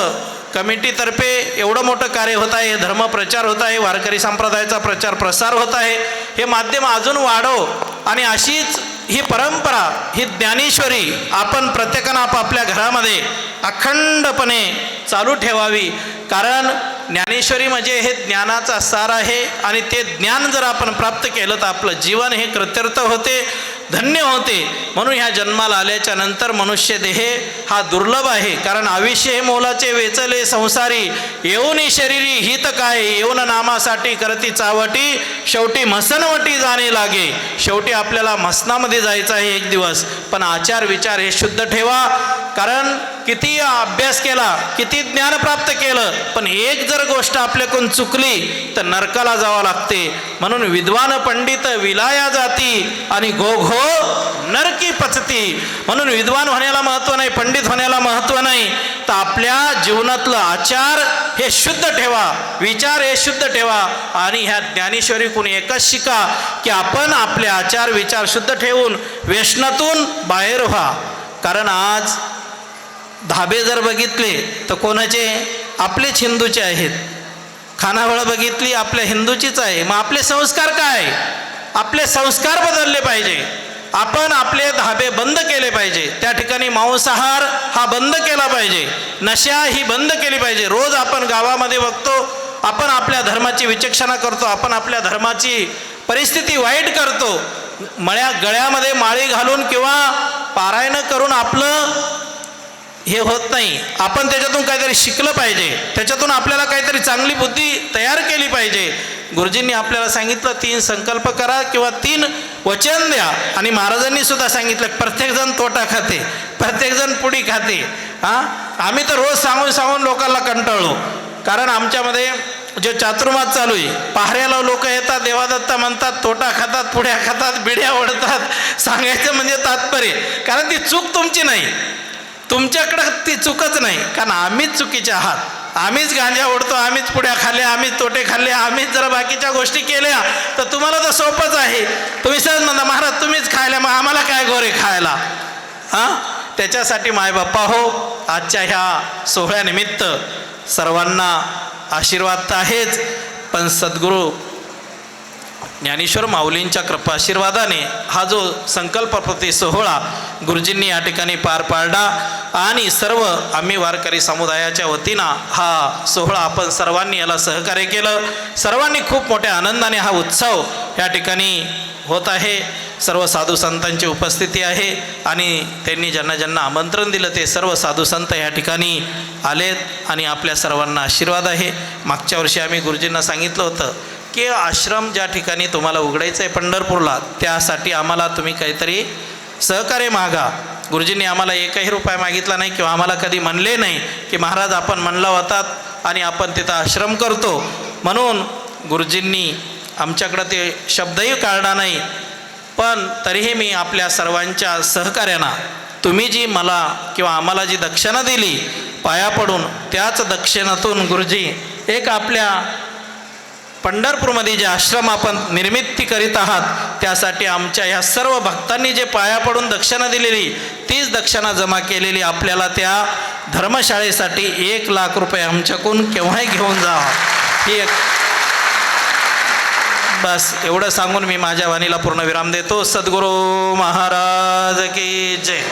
कमिटीतर्फे एवढं मोठं कार्य होत आहे. धर्मप्रचार होत आहे, वारकरी संप्रदायाचा प्रचार प्रसार होत आहे. हे माध्यम अजून वाढव आणि अशीच ही परंपरा, ही ज्ञानेश्वरी आपण प्रत्येकानं आपापल्या घरामध्ये अखंडपणे चालू ठेवावी. कारण ज्ञानेश्वरी म्हणजे हे ज्ञानाचा सार आहे. आणि ते ज्ञान जर आपण प्राप्त केलं तर आपलं जीवन हे कृत्यर्थ होते, धन्य होते. म्हणून ह्या जन्माला आल्याच्या नंतर मनुष्य देह हा दुर्लभ आहे. कारण आयुष्य हे मोलाचे वेचले संसारी, येऊन शरीरी हित काय, येऊन नामासाठी करती चावटी, शेवटी मसनवटी जाणे लागे. शेवटी आपल्याला मसनामध्ये जायचं आहे एक दिवस. पण आचार विचार हे शुद्ध ठेवा. कारण किती अभ्यास केला, किती ज्ञान प्राप्त केलं, पण एक जर गोष्ट आपल्याकडून चुकली तर नरकाला जावं लागते. म्हणून विद्वान पंडित विलाया जाती आणि घो नरकी पचती. म्हणून विद्वान होण्याला महत्त्व नाही, पंडित होण्याला महत्त्व नाही, तर आपल्या जीवनातलं आचार हे शुद्ध ठेवा, विचार हे शुद्ध ठेवा. आणि ह्या ज्ञानेश्वरी कोणी एकच शिका की आपण आपले आचार विचार शुद्ध ठेवून व्यसनातून बाहेर व्हा. कारण आज धाबे जर बघितले तर कोणाचे, आपलेच हिंदूचे आहेत. खानावळ बघितली आपल्या हिंदूचीच आहे. मग आपले संस्कार काय? आपले संस्कार बदलले पाहिजे. आपण आपले धाबे बंद केले पाहिजे. त्या ठिकाणी मांसाहार हा बंद केला पाहिजे. नशा ही बंद केली पाहिजे. रोज आपण गावामध्ये बघतो, आपण आपल्या धर्माची विचक्षणा करतो, आपण आपल्या धर्माची परिस्थिती वाईट करतो. गळ्यामध्ये माळी घालून किंवा पारायण करून आपलं हे होत नाही. आपण त्याच्यातून काहीतरी शिकलं पाहिजे. त्याच्यातून आपल्याला काहीतरी चांगली बुद्धी तयार केली पाहिजे. गुरुजींनी आपल्याला सांगितलं 3 संकल्प करा किंवा 3 वचन द्या. आणि महाराजांनी सुद्धा सांगितलं प्रत्येकजण तोटा खाते, प्रत्येकजण पुडी खाते. आम्ही तर रोज सांगून लोकांना कंटाळलो. कारण आमच्यामध्ये जो चातुर्मास चालू आहे, पहाऱ्याला लोक येतात, देवादत्ता म्हणतात, तोटा खातात, पुड्या खातात, बिड्या ओढतात. सांगायचं म्हणजे तात्पर्य, कारण ती चूक तुमची नाही, तुमच्याकडं ती चूकच नाही, कारण आम्हीच चुकीचे आहात. आम्हीच गांजा ओढतो, आम्हीच पुड्या खाल्ल्या, आम्हीच तोटे खाल्ले, आम्हीच जरा बाकीच्या गोष्टी केल्या तर तुम्हाला तर सोपंच आहे. तुम्ही सहज म्हणता महाराज तुम्हीच खायला, मग आम्हाला काय गोरे खायला. हां, त्याच्यासाठी मायबाप्पा हो, आजच्या ह्या सोहळ्यानिमित्त सर्वांना आशीर्वाद तर आहेच, पण सद्गुरू ज्ञानेश्वर माऊलींच्या कृपा आशीर्वादाने हा जो संकल्पप्रती सोहळा गुरुजींनी या ठिकाणी पार पाडला आणि सर्व आम्ही वारकरी समुदायाच्या वतीनं हा सोहळा आपण सर्वांनी याला सहकार्य केलं. सर्वांनी खूप मोठ्या आनंदाने हा उत्सव या ठिकाणी होत आहे. सर्व साधू संतांची उपस्थिती आहे आणि त्यांनी ज्यांना ज्यांना आमंत्रण दिलं ते सर्व साधू संत या ठिकाणी आलेत आणि आपल्या सर्वांना आशीर्वाद आहे. मागच्या वर्षी आम्ही गुरुजींना सांगितलं होतं की आश्रम ज्या ठिकाणी तुम्हाला उघडायचं आहे पंढरपूरला, त्यासाठी आम्हाला तुम्ही काहीतरी सहकार्य मागा. गुरुजींनी आम्हाला एकही रुपया मागितला नाही किंवा आम्हाला कधी म्हणले नाही की महाराज आपण म्हणला होतात आणि आपण तिथं आश्रम करतो. म्हणून गुरुजींनी आमच्याकडं ते शब्दही काढला नाही, पण तरीही मी आपल्या सर्वांच्या सहकार्यानं तुम्ही जी मला किंवा आम्हाला जी दक्षिणा दिली पाया पडून, त्याच दक्षिणातून गुरुजी एक आपल्या पंढरपूरमध्ये जे आश्रम आपण निर्मिती करीत आहात त्यासाठी आमच्या ह्या सर्व भक्तांनी जे पाया पडून दक्षिणा दिलेली तीच दक्षिणा जमा केलेली आपल्याला त्या धर्मशाळेसाठी 1 लाख रुपये आमच्याकडून केव्हाही घेऊन जा. ही एक बस एवढं सांगून मी माझ्या वाणीला पूर्ण विराम देतो. सद्गुरू महाराज की जय.